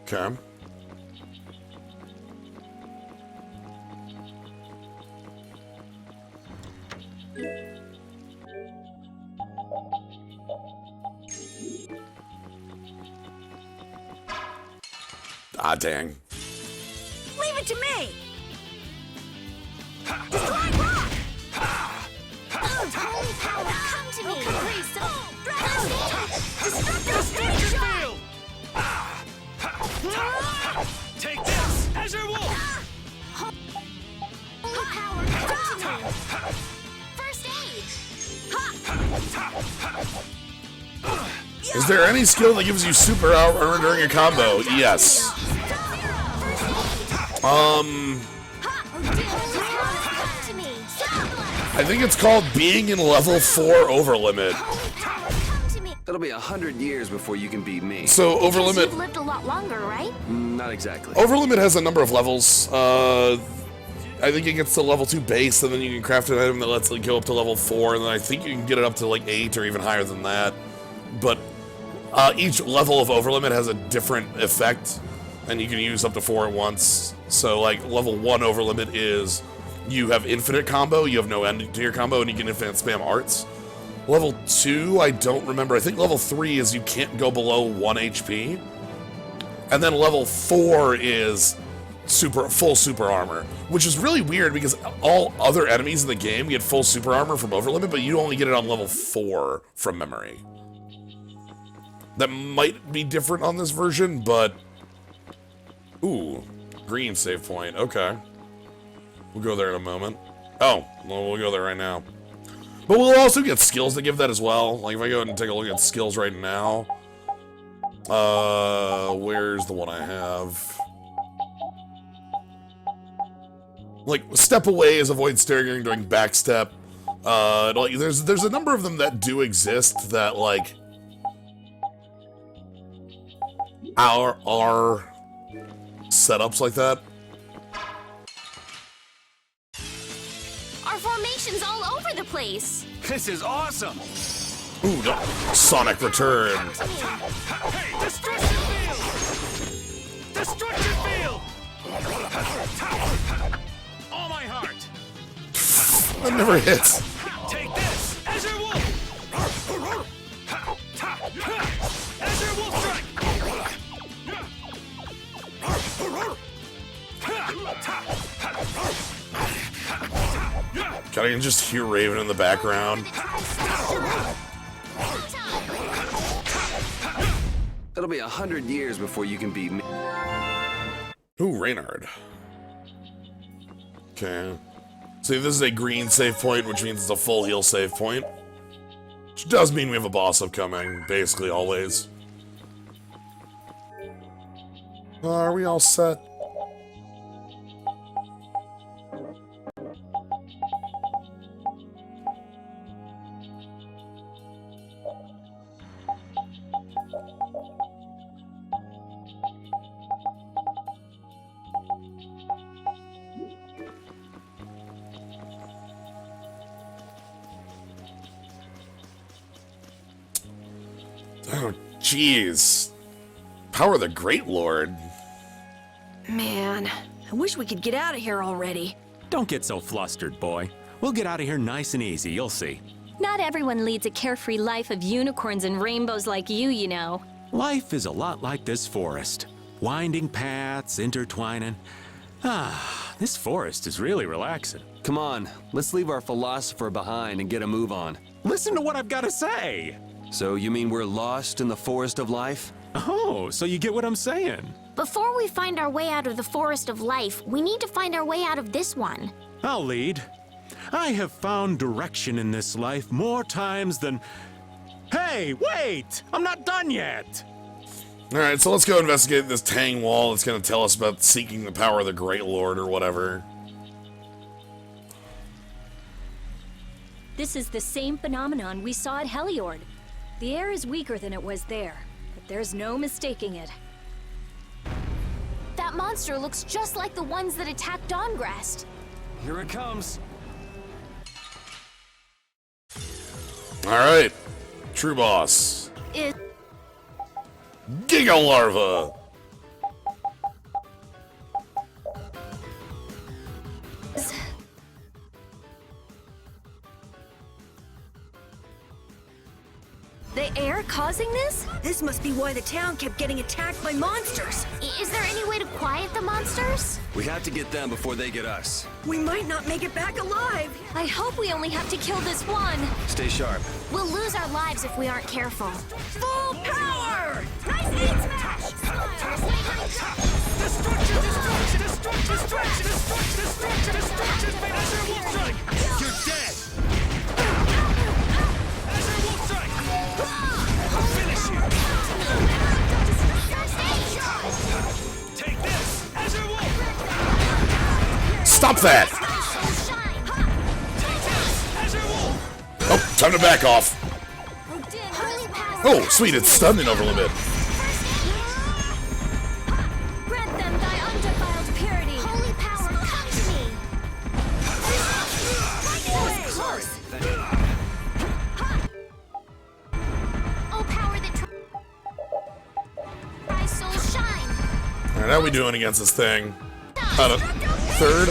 Okay. Ah, dang. Leave it to me! Destroy rock! Holy power, come to me! Priest, Destruction field! Take this! Azure Wolf! Holy power, come to me! First aid! Is there any skill that gives you super armor during a combo? Yes. I think it's called being in level 4 overlimit. It'll be 100 years before you can beat me. So overlimit. You've lived a lot longer, right? Not exactly. Overlimit has a number of levels. I think it gets to level 2 base, and then you can craft an item that lets it go up to level 4, and then I think you can get it up to like 8 or even higher than that. But each level of overlimit has a different effect. and you can use up to 4 at once. So, like, level 1 over limit is you have infinite combo, you have no end to your combo, and you can infinite spam arts. Level 2, I don't remember. I think level 3 is you can't go below 1 HP. And then level 4 is full super armor, which is really weird because all other enemies in the game get full super armor from over limit, but you only get it on level 4 from memory. That might be different on this version, but... Ooh, green save point, okay. We'll go there in a moment. Oh, well, we'll go there right now. But we'll also get skills that give that as well. Like, if I go ahead and take a look at skills right now... where's the one I have? Like, step away is avoid staring during backstep. Like, there's a number of them that do exist that, like... are setups like that. Our formation's all over the place. This is awesome. Ooh, no. Sonic Return. Hey, destruction field! Destruction field! All my heart. That never hits. Take this, Azure Wolf! Azure Wolf strike! God, I can just hear Raven in the background. It'll be 100 years before you can beat me. Ooh, Reynard. Okay. See, this is a green save point, which means it's a full heal save point. Which does mean we have a boss upcoming, basically always. Are we all set? Oh, jeez. Power of the Great Lord. Man, I wish we could get out of here already. Don't get so flustered, boy. We'll get out of here nice and easy, you'll see. Not everyone leads a carefree life of unicorns and rainbows like you know. Life is a lot like this forest. Winding paths, intertwining. Ah, this forest is really relaxing. Come on, let's leave our philosopher behind and get a move on. Listen to what I've got to say! So you mean we're lost in the forest of life? Oh, so you get what I'm saying? Before we find our way out of the forest of life, we need to find our way out of this one. I'll lead. I have found direction in this life more times than... Hey, wait! I'm not done yet! Alright, so let's go investigate this Tang wall that's going to tell us about seeking the power of the Great Lord or whatever. This is the same phenomenon we saw at Heliord. The air is weaker than it was there, but there's no mistaking it. That monster looks just like the ones that attacked Dawngrest. Here it comes. Alright. True boss. Giga Larva! The air causing this? This must be why the town kept getting attacked by monsters. Is there any way to quiet the monsters? We have to get them before they get us. We might not make it back alive. I hope we only have to kill this one. Stay sharp. We'll lose our lives if we aren't careful. Full power! Nice aid smash! Destruction! Destruction! Destruction! Destruction! Destruction! Destruction! Destruction! Azure Wolf strike! You're dead! Azure Wolf strike! I'll finish you! Take this! Azure Wolf! Stop that! Oh, time to back off. Oh, sweet, it's stunned and over limit. Grant them thy undefiled purity. Holy power, come to me! That was close. Oh, power that tries soul shine! Alright, how we doing against this thing? About a third?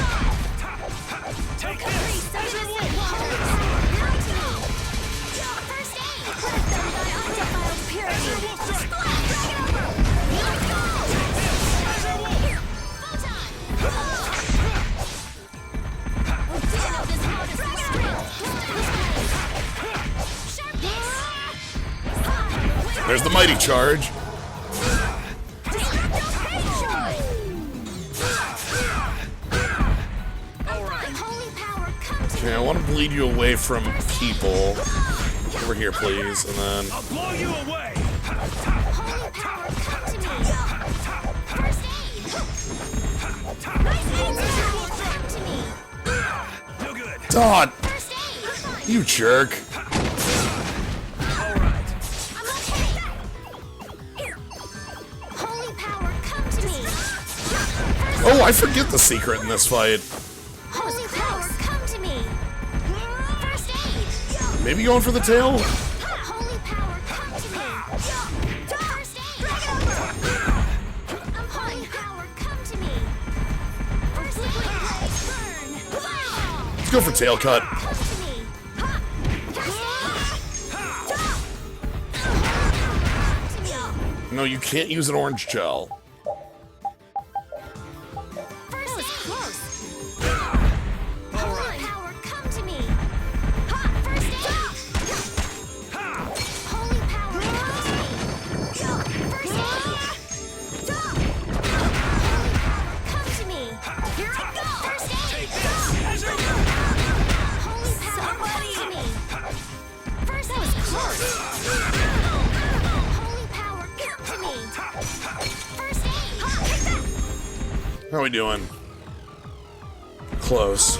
There's the mighty charge. Okay, I want to bleed you away from people. Over here, please, and then... I'll blow you away! No good. Todd! You jerk. Oh, I forget the secret in this fight. Holy power, come to me. First aid. Maybe going for the tail? Holy power, come to me. First aid. Holy power, come to me. First aid. Burn. Let's go for tail cut. No, you can't use an orange gel. How are we doing? Close.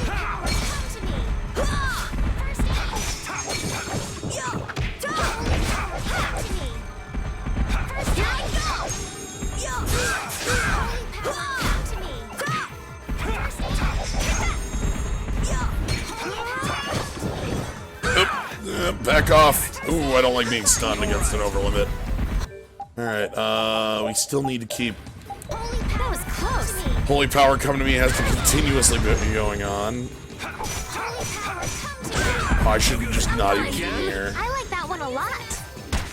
Back off. Ooh, I don't like being stunned against an overlimit. Alright, we still need to keep... That was close. Holy power come to me has to continuously be going on. Oh, I should just not even be here. I like that one a lot.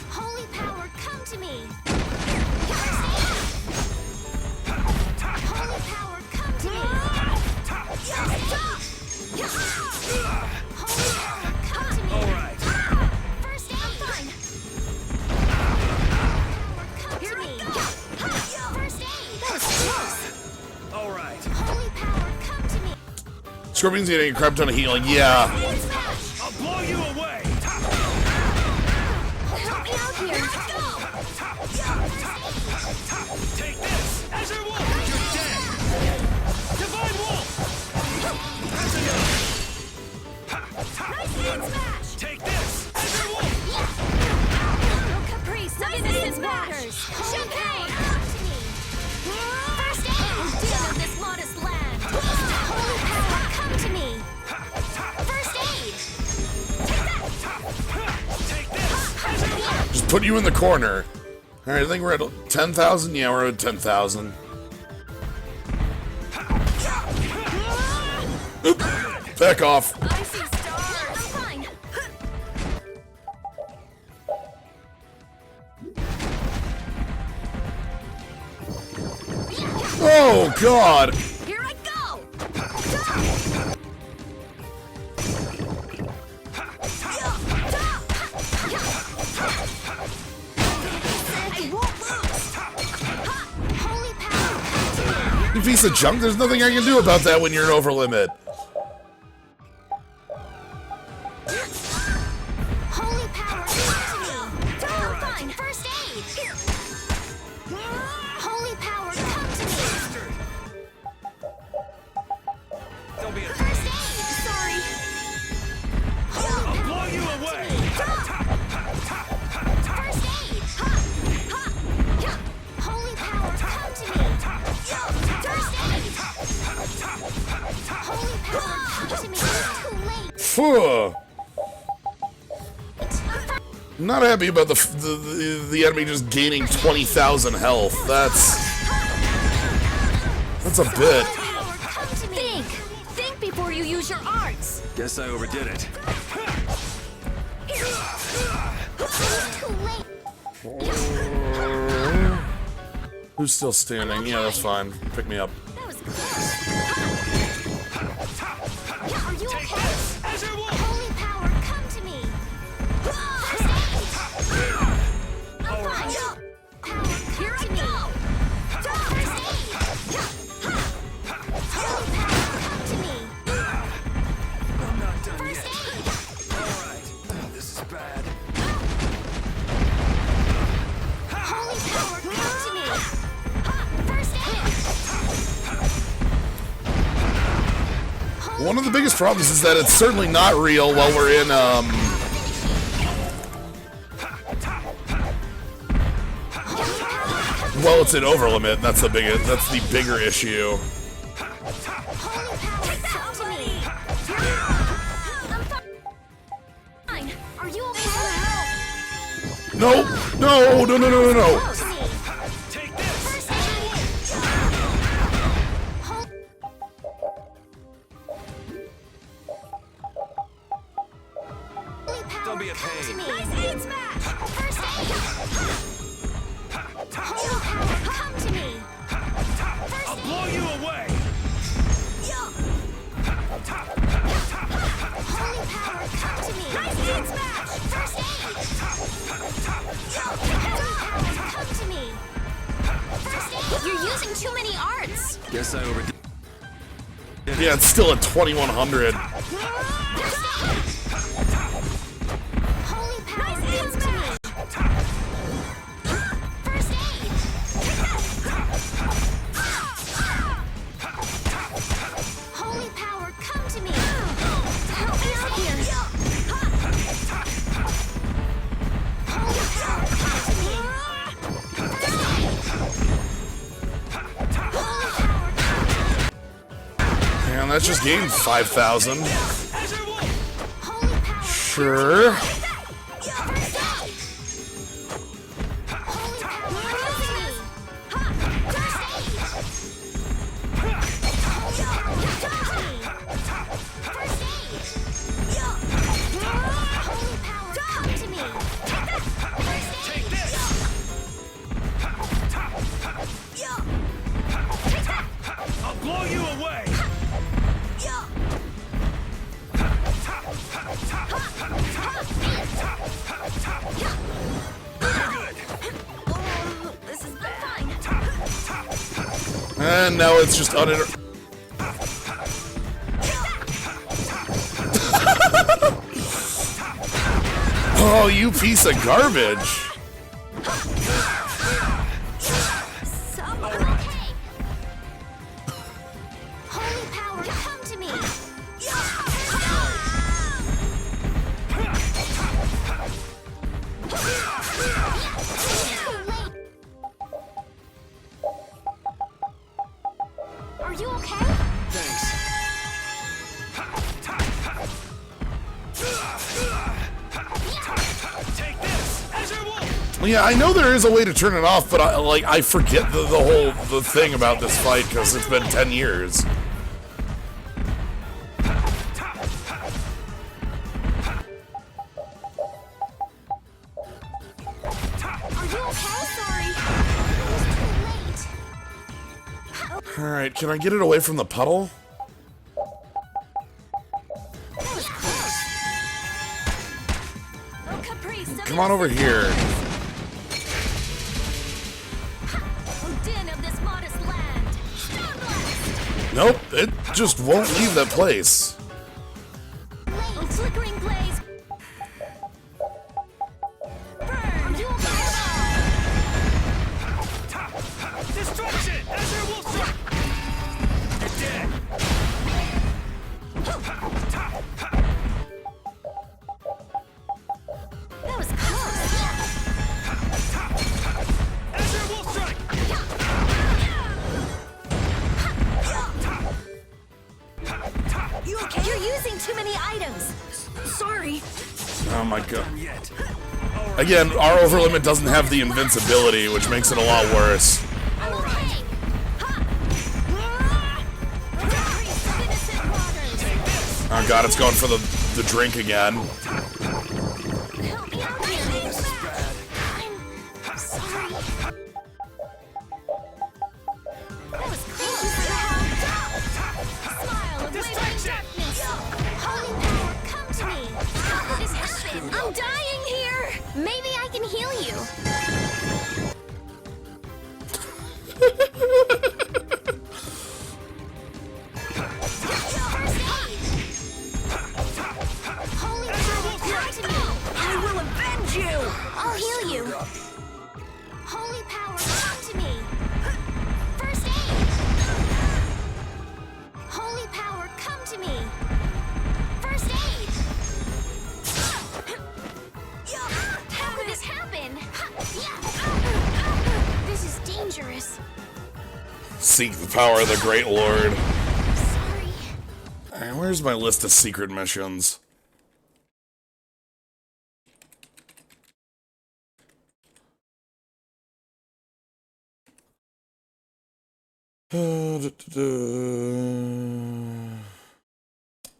Holy power, come to me. Holy power, come to me. Holy power, come to me. All right. First aid. I'm fine. Come to me. First aid. That was close. All right. Holy power, come to me. Scorpion's getting a crap ton of healing. Yeah. I'll blow you away. Help me out here. Take this, Azure Wolf. You're dead. Divine Wolf. That's enough. Nice hand smash. Take this, Azure Wolf. Caprice, nice hand smash. Champagne. First aid. Deal of this modest land. Holy power, come to me. First aid. Take this, Azure Wolf. Just put you in the corner. Alright, I think we're at 10,000. Yeah, we're at 10,000. Oop. Back off. I see stars. I'm fine. Oh, God. Here I go. I won't lose. Holy power, come to me. You piece of junk, there's nothing I can do about that when you're an overlimit. Holy power, come to me. I'm fine. First aid. Holy power, come to me. Don't be a... First aid. Sorry. I'll blow you away. First aid. Holy power, come to me. First aid. Holy power, come to me. Too late. Phew. Not happy about the enemy just gaining 20,000 health. That's... That's a bit. Think before you use your arts. Guess I overdid it. Who's still standing? Yeah, that's fine. Pick me up. Are you okay? Holy power, come to me. First aid. I'm fine. Power, here I go. First aid. Holy power, come to me. I'm not done First yet. aid. All right, this is bad. Holy power, come to me. First aid. One of the biggest problems is that it's certainly not real while we're in, well, it's in overlimit. That's the bigger issue. Are you okay? No, no, no, no, no, no, no. Don't be a pain. Nice aid smash! First aid! Holy power, come to me! I'll blow you away. Holy power, come to me! Nice aid smash! First aid! Holy power, come to me! First aid! You're using too many arts. Guess I overdid it. Yeah, it's still at 2100. Holy power, come to me! First aid! Holy power, come to me! Help me out here! Holy power, come to me! Man, that's just gained 5,000. Sure. I'll blow you away. And now it's just uninter. Oh, you piece of garbage. Holy power, come to me! Are you okay? Yeah, I know there is a way to turn it off, but I forget the thing about this fight because it's been 10 years. Are you okay? Sorry. It was too late. Alright, can I get it away from the puddle? Come on over here. Nope, it just won't leave that place. Flickering blaze. Burn. Destruction! Azure Wolf Strike! You're dead! That was close. Azure Wolf Strike! You okay? You're using too many items. Sorry. Oh my god. Again, our overlimit doesn't have the invincibility, which makes it a lot worse. I'm okay. Oh god, it's going for the drink again. Help me out here. This is bad. I'm sorry. That was close. Smile of wavering darkness. Holy power, come to me. What has happened? I'm dying here! Maybe I can heal you. I will avenge you! I'll heal you. Holy power, come to me. First aid. Holy power, come to me. First aid. How could this happen? This is dangerous. Seek the power of the Great Lord. Sorry. Alright, where's my list of secret missions?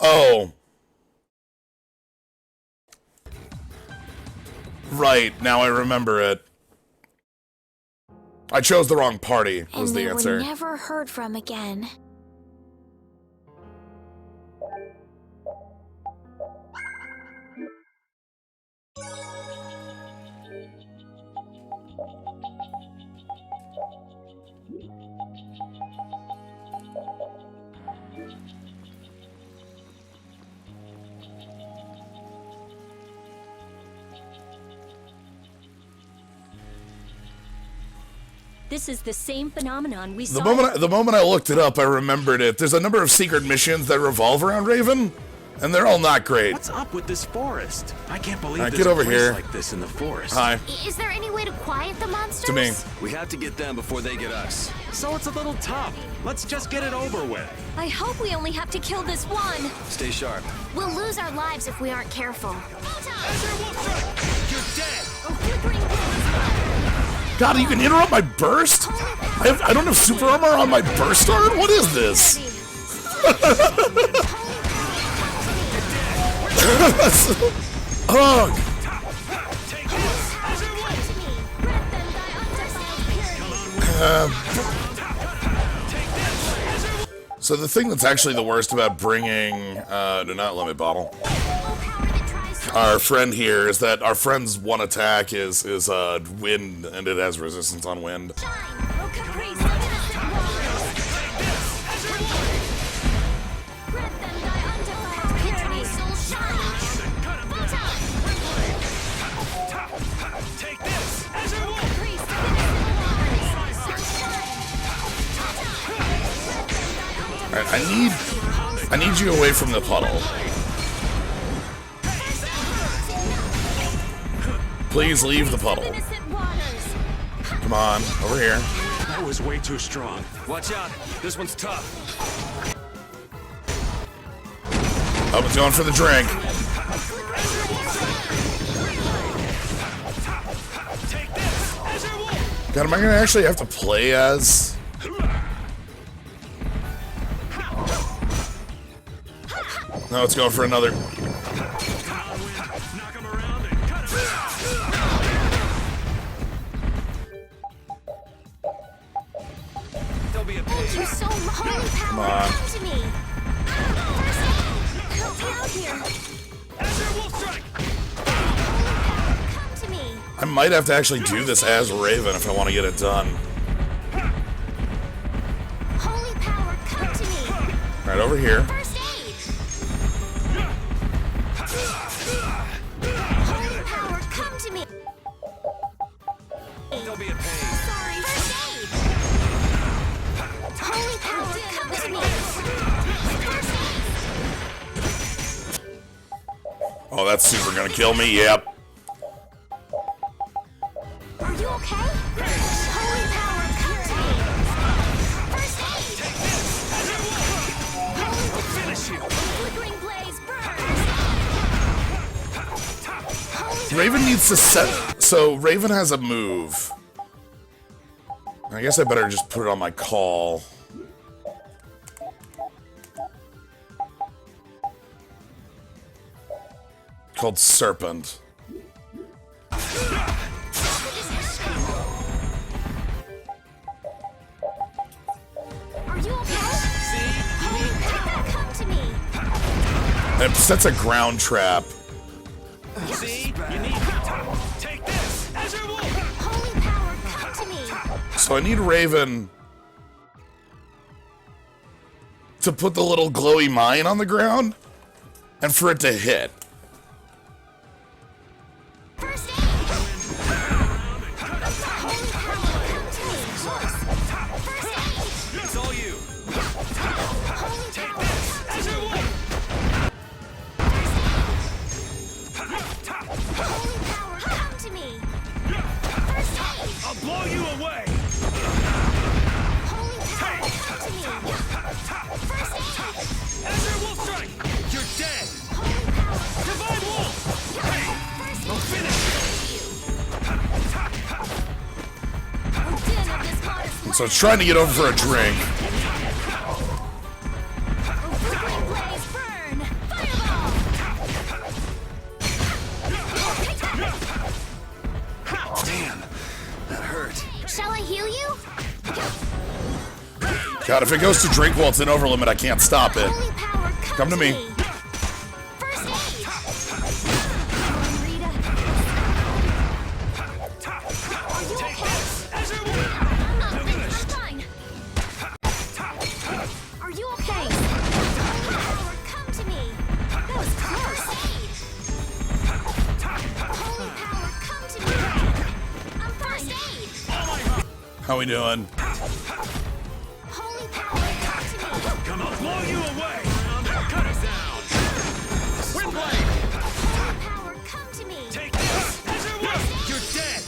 Oh. Right, now I remember it. I chose the wrong party, was And the they answer. were never heard from again. This is the same phenomenon we The saw. moment I looked it up, I remembered it. There's a number of secret missions that revolve around Raven, and they're all not great. What's up with this forest? I can't believe Alright, there's get over a place here. like this in the forest. Hi. Is there any way to quiet the monsters? To me. We have to get them before they get us. So it's a little tough. Let's just get it over with. I hope we only have to kill this one. Stay sharp. We'll lose our lives if we aren't careful. You're dead. God, you can interrupt my burst? I don't have super armor on my burst art? What is this? Ugh. So the thing that's actually the worst about bringing, do not limit bottle, our friend here is that our friend's one attack is wind, and it has resistance on wind. Alright, I need you away from the puddle. Please leave the puddle. Come on, over here. That was way too strong. Watch out. This one's tough. Oh, it's going for the drink. God, am I gonna actually have to play as? No, it's going for another. Thank you so much. Holy Come power, on. come to me. Help me out here. Come to me. I might have to actually do this as Raven if I want to get it done. Holy power, come to me. Right over here. First aid. Holy power, come to me. Don't be a pain. Sorry. First aid. Holy power, come to me. First aid. Oh, that's super gonna kill me. Yep. Are you okay? Holy power, come to me. First aid. Holy Finish you. flickering blaze burns. Raven needs to set. So Raven has a move. I guess I better just put it on my call. called Serpent. That's a ground trap. See? You need take this! Azure Wolf! Holy power, come to me! So I need Raven to put the little glowy mine on the ground and for it to hit. First aid! Holy power, come to me! First aid! It's all you! Holy power, come to me! Holy power, come to me! First aid! I'll blow you away! Holy power, come to me! First aid! Azure Wolf Strike! You're dead! Holy power, Divine Wolf! Hey! I'll finish din of this goddess So it's trying to get over for a drink. flickering blaze, burn! Fireball! Damn! That hurt. Shall I heal you? God, if it goes to drink while it's in overlimit, I can't stop it. Holy power, Come to me. First aid! Are you okay? I'm not finished. Fine. Are you okay? Holy power, come to me. That was close. Holy power, come to me. I'm fine. How we doing? Holy power, come to me. Come on, blow you away! Cut it down! Windblade! Holy power, come to me. Take this! Azure Wolf! You're dead!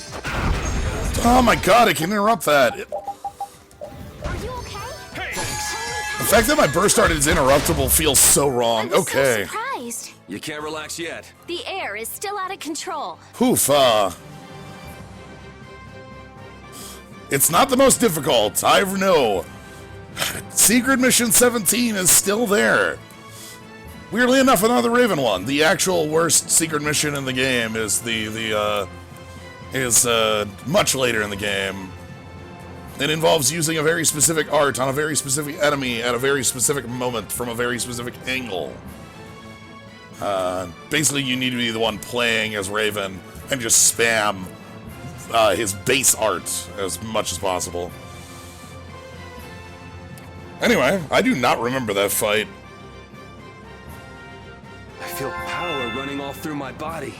Oh my god, I can interrupt that. Are you okay? The fact that my burst art is interruptible feels so wrong. Okay. Surprised. You can't relax yet. The air is still out of control. Poof, it's not the most difficult, I know. Secret Mission 17 is still there. Weirdly enough, another Raven one. The actual worst secret mission in the game is much later in the game. It involves using a very specific art on a very specific enemy at a very specific moment from a very specific angle. Basically, you need to be the one playing as Raven and just spam his base art as much as possible. Anyway, I do not remember that fight. I feel power running all through my body.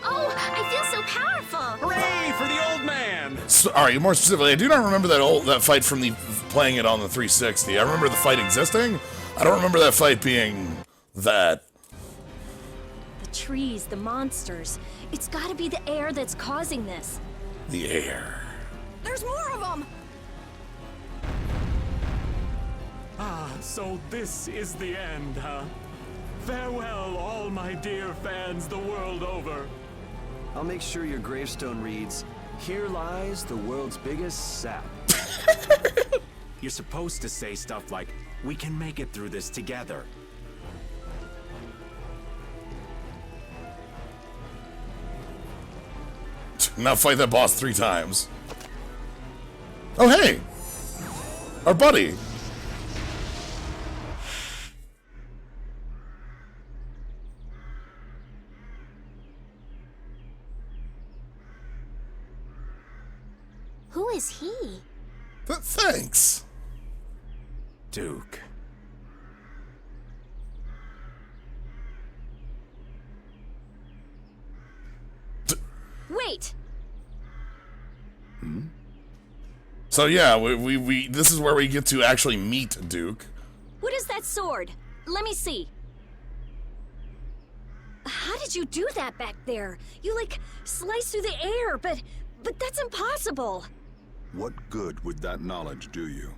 Oh, I feel so powerful. Hooray for the old man! So, all right, more specifically, I do not remember that fight from playing it on the 360. I remember the fight existing. I don't remember that fight being that. The trees, the monsters. It's gotta be the air that's causing this. The air. There's more of them! Ah, so this is the end, huh? Farewell, all my dear fans the world over. I'll make sure your gravestone reads, "Here lies the world's biggest sap." You're supposed to say stuff like, "We can make it through this together." Now fight that boss 3 times. Oh, hey! Our buddy! Who is he? Thanks. Duke. Wait! So yeah, we this is where we get to actually meet Duke. What is that sword? Let me see. How did you do that back there? You, like, sliced through the air, but that's impossible. What good would that knowledge do you?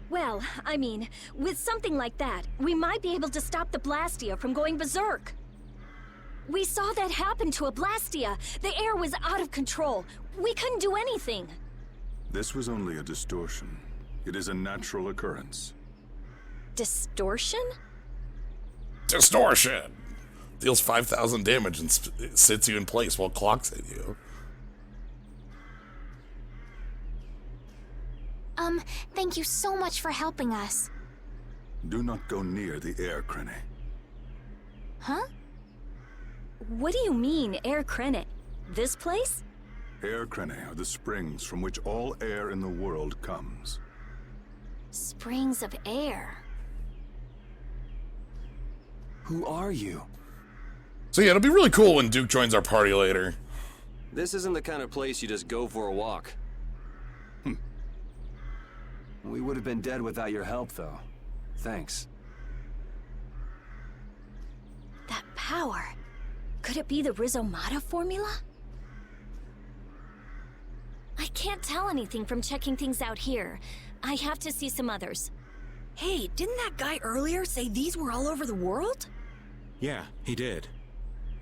Well, I mean, with something like that, we might be able to stop the Blastia from going berserk. We saw that happen to a Blastia. The air was out of control. We couldn't do anything. This was only a distortion. It is a natural occurrence. Distortion? Distortion! Deals 5,000 damage and sits you in place while clocks at you. Thank you so much for helping us. Do not go near the air crane. Huh? What do you mean, Air Krenet? This place? Air crane are the springs from which all air in the world comes. Springs of air. Who are you? So yeah, it'll be really cool when Duke joins our party later. This isn't the kind of place you just go for a walk. We would have been dead without your help, though. Thanks. That power. Could it be the Rizomata formula? I can't tell anything from checking things out here. I have to see some others. Hey, didn't that guy earlier say these were all over the world? Yeah, he did.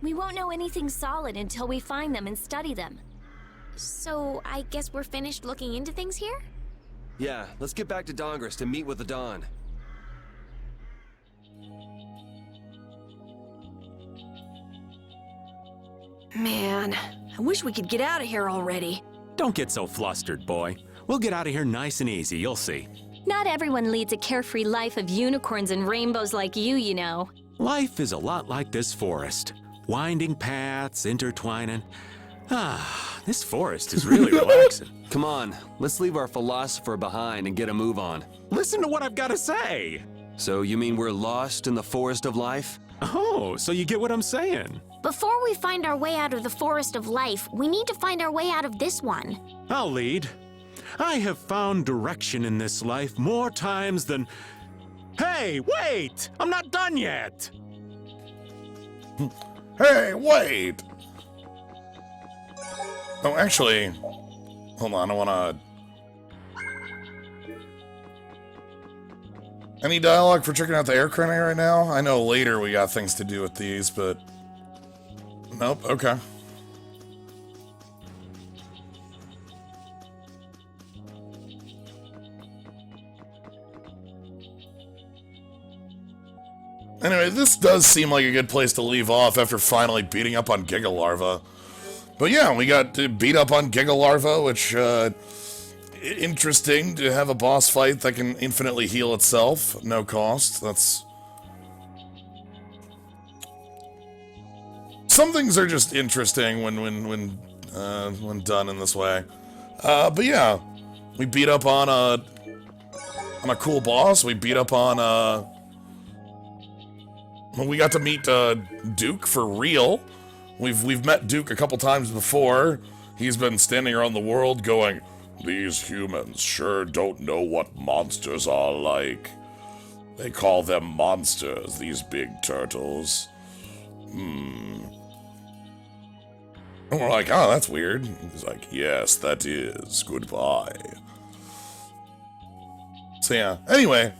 We won't know anything solid until we find them and study them. So, I guess we're finished looking into things here? Yeah, let's get back to Dongris to meet with the Dawn. Man, I wish we could get out of here already. Don't get so flustered, boy. We'll get out of here nice and easy, you'll see. Not everyone leads a carefree life of unicorns and rainbows like you know. Life is a lot like this forest. Winding paths, intertwining. This forest is really relaxing. Come on, let's leave our philosopher behind and get a move on. Listen to what I've got to say. So you mean we're lost in the forest of life? Oh, so you get what I'm saying. Before we find our way out of the forest of life, we need to find our way out of this one. I'll lead. I have found direction in this life more times than... Hey, wait! I'm not done yet! Hey, wait! Oh, actually... Hold on, I wanna... Any dialogue for checking out the air crane right now? I know later we got things to do with these, but... Nope, okay. Anyway, this does seem like a good place to leave off after finally beating up on Giga Larva. But yeah, we got to beat up on Giga Larva, which, interesting to have a boss fight that can infinitely heal itself, no cost. That's... Some things are just interesting when done in this way. But yeah, we beat up on a cool boss. We beat up on we got to meet Duke for real. We've met Duke a couple times before. He's been standing around the world going, "These humans sure don't know what monsters are like. They call them monsters, these big turtles. And we're like, oh, that's weird. He's like, yes, that is. Goodbye. So yeah, anyway,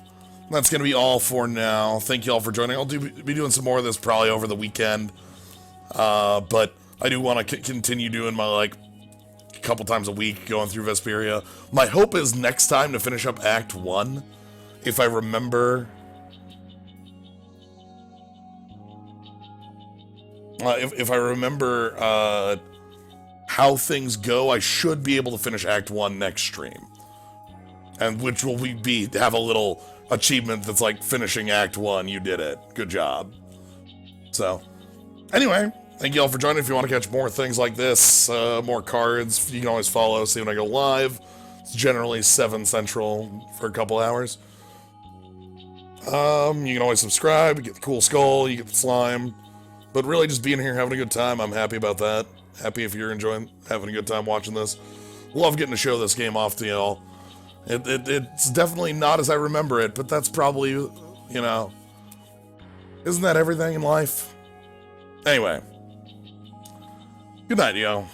that's going to be all for now. Thank you all for joining. I'll be doing some more of this probably over the weekend. But I do want to continue doing my, like, a couple times a week going through Vesperia. My hope is next time to finish up Act 1. If I remember... if I remember how things go, I should be able to finish Act 1 next stream. And which will have a little achievement that's like finishing Act 1. You did it. Good job. So, anyway, thank you all for joining. If you want to catch more things like this, more cards, you can always follow, see when I go live. It's generally 7 Central for a couple hours. You can always subscribe, you get the cool skull, you get the slime. But really, just being here, having a good time, I'm happy about that. Happy if you're enjoying having a good time watching this. Love getting to show this game off to y'all. It's definitely not as I remember it, but that's probably, you know, isn't that everything in life? Anyway, good night, yo.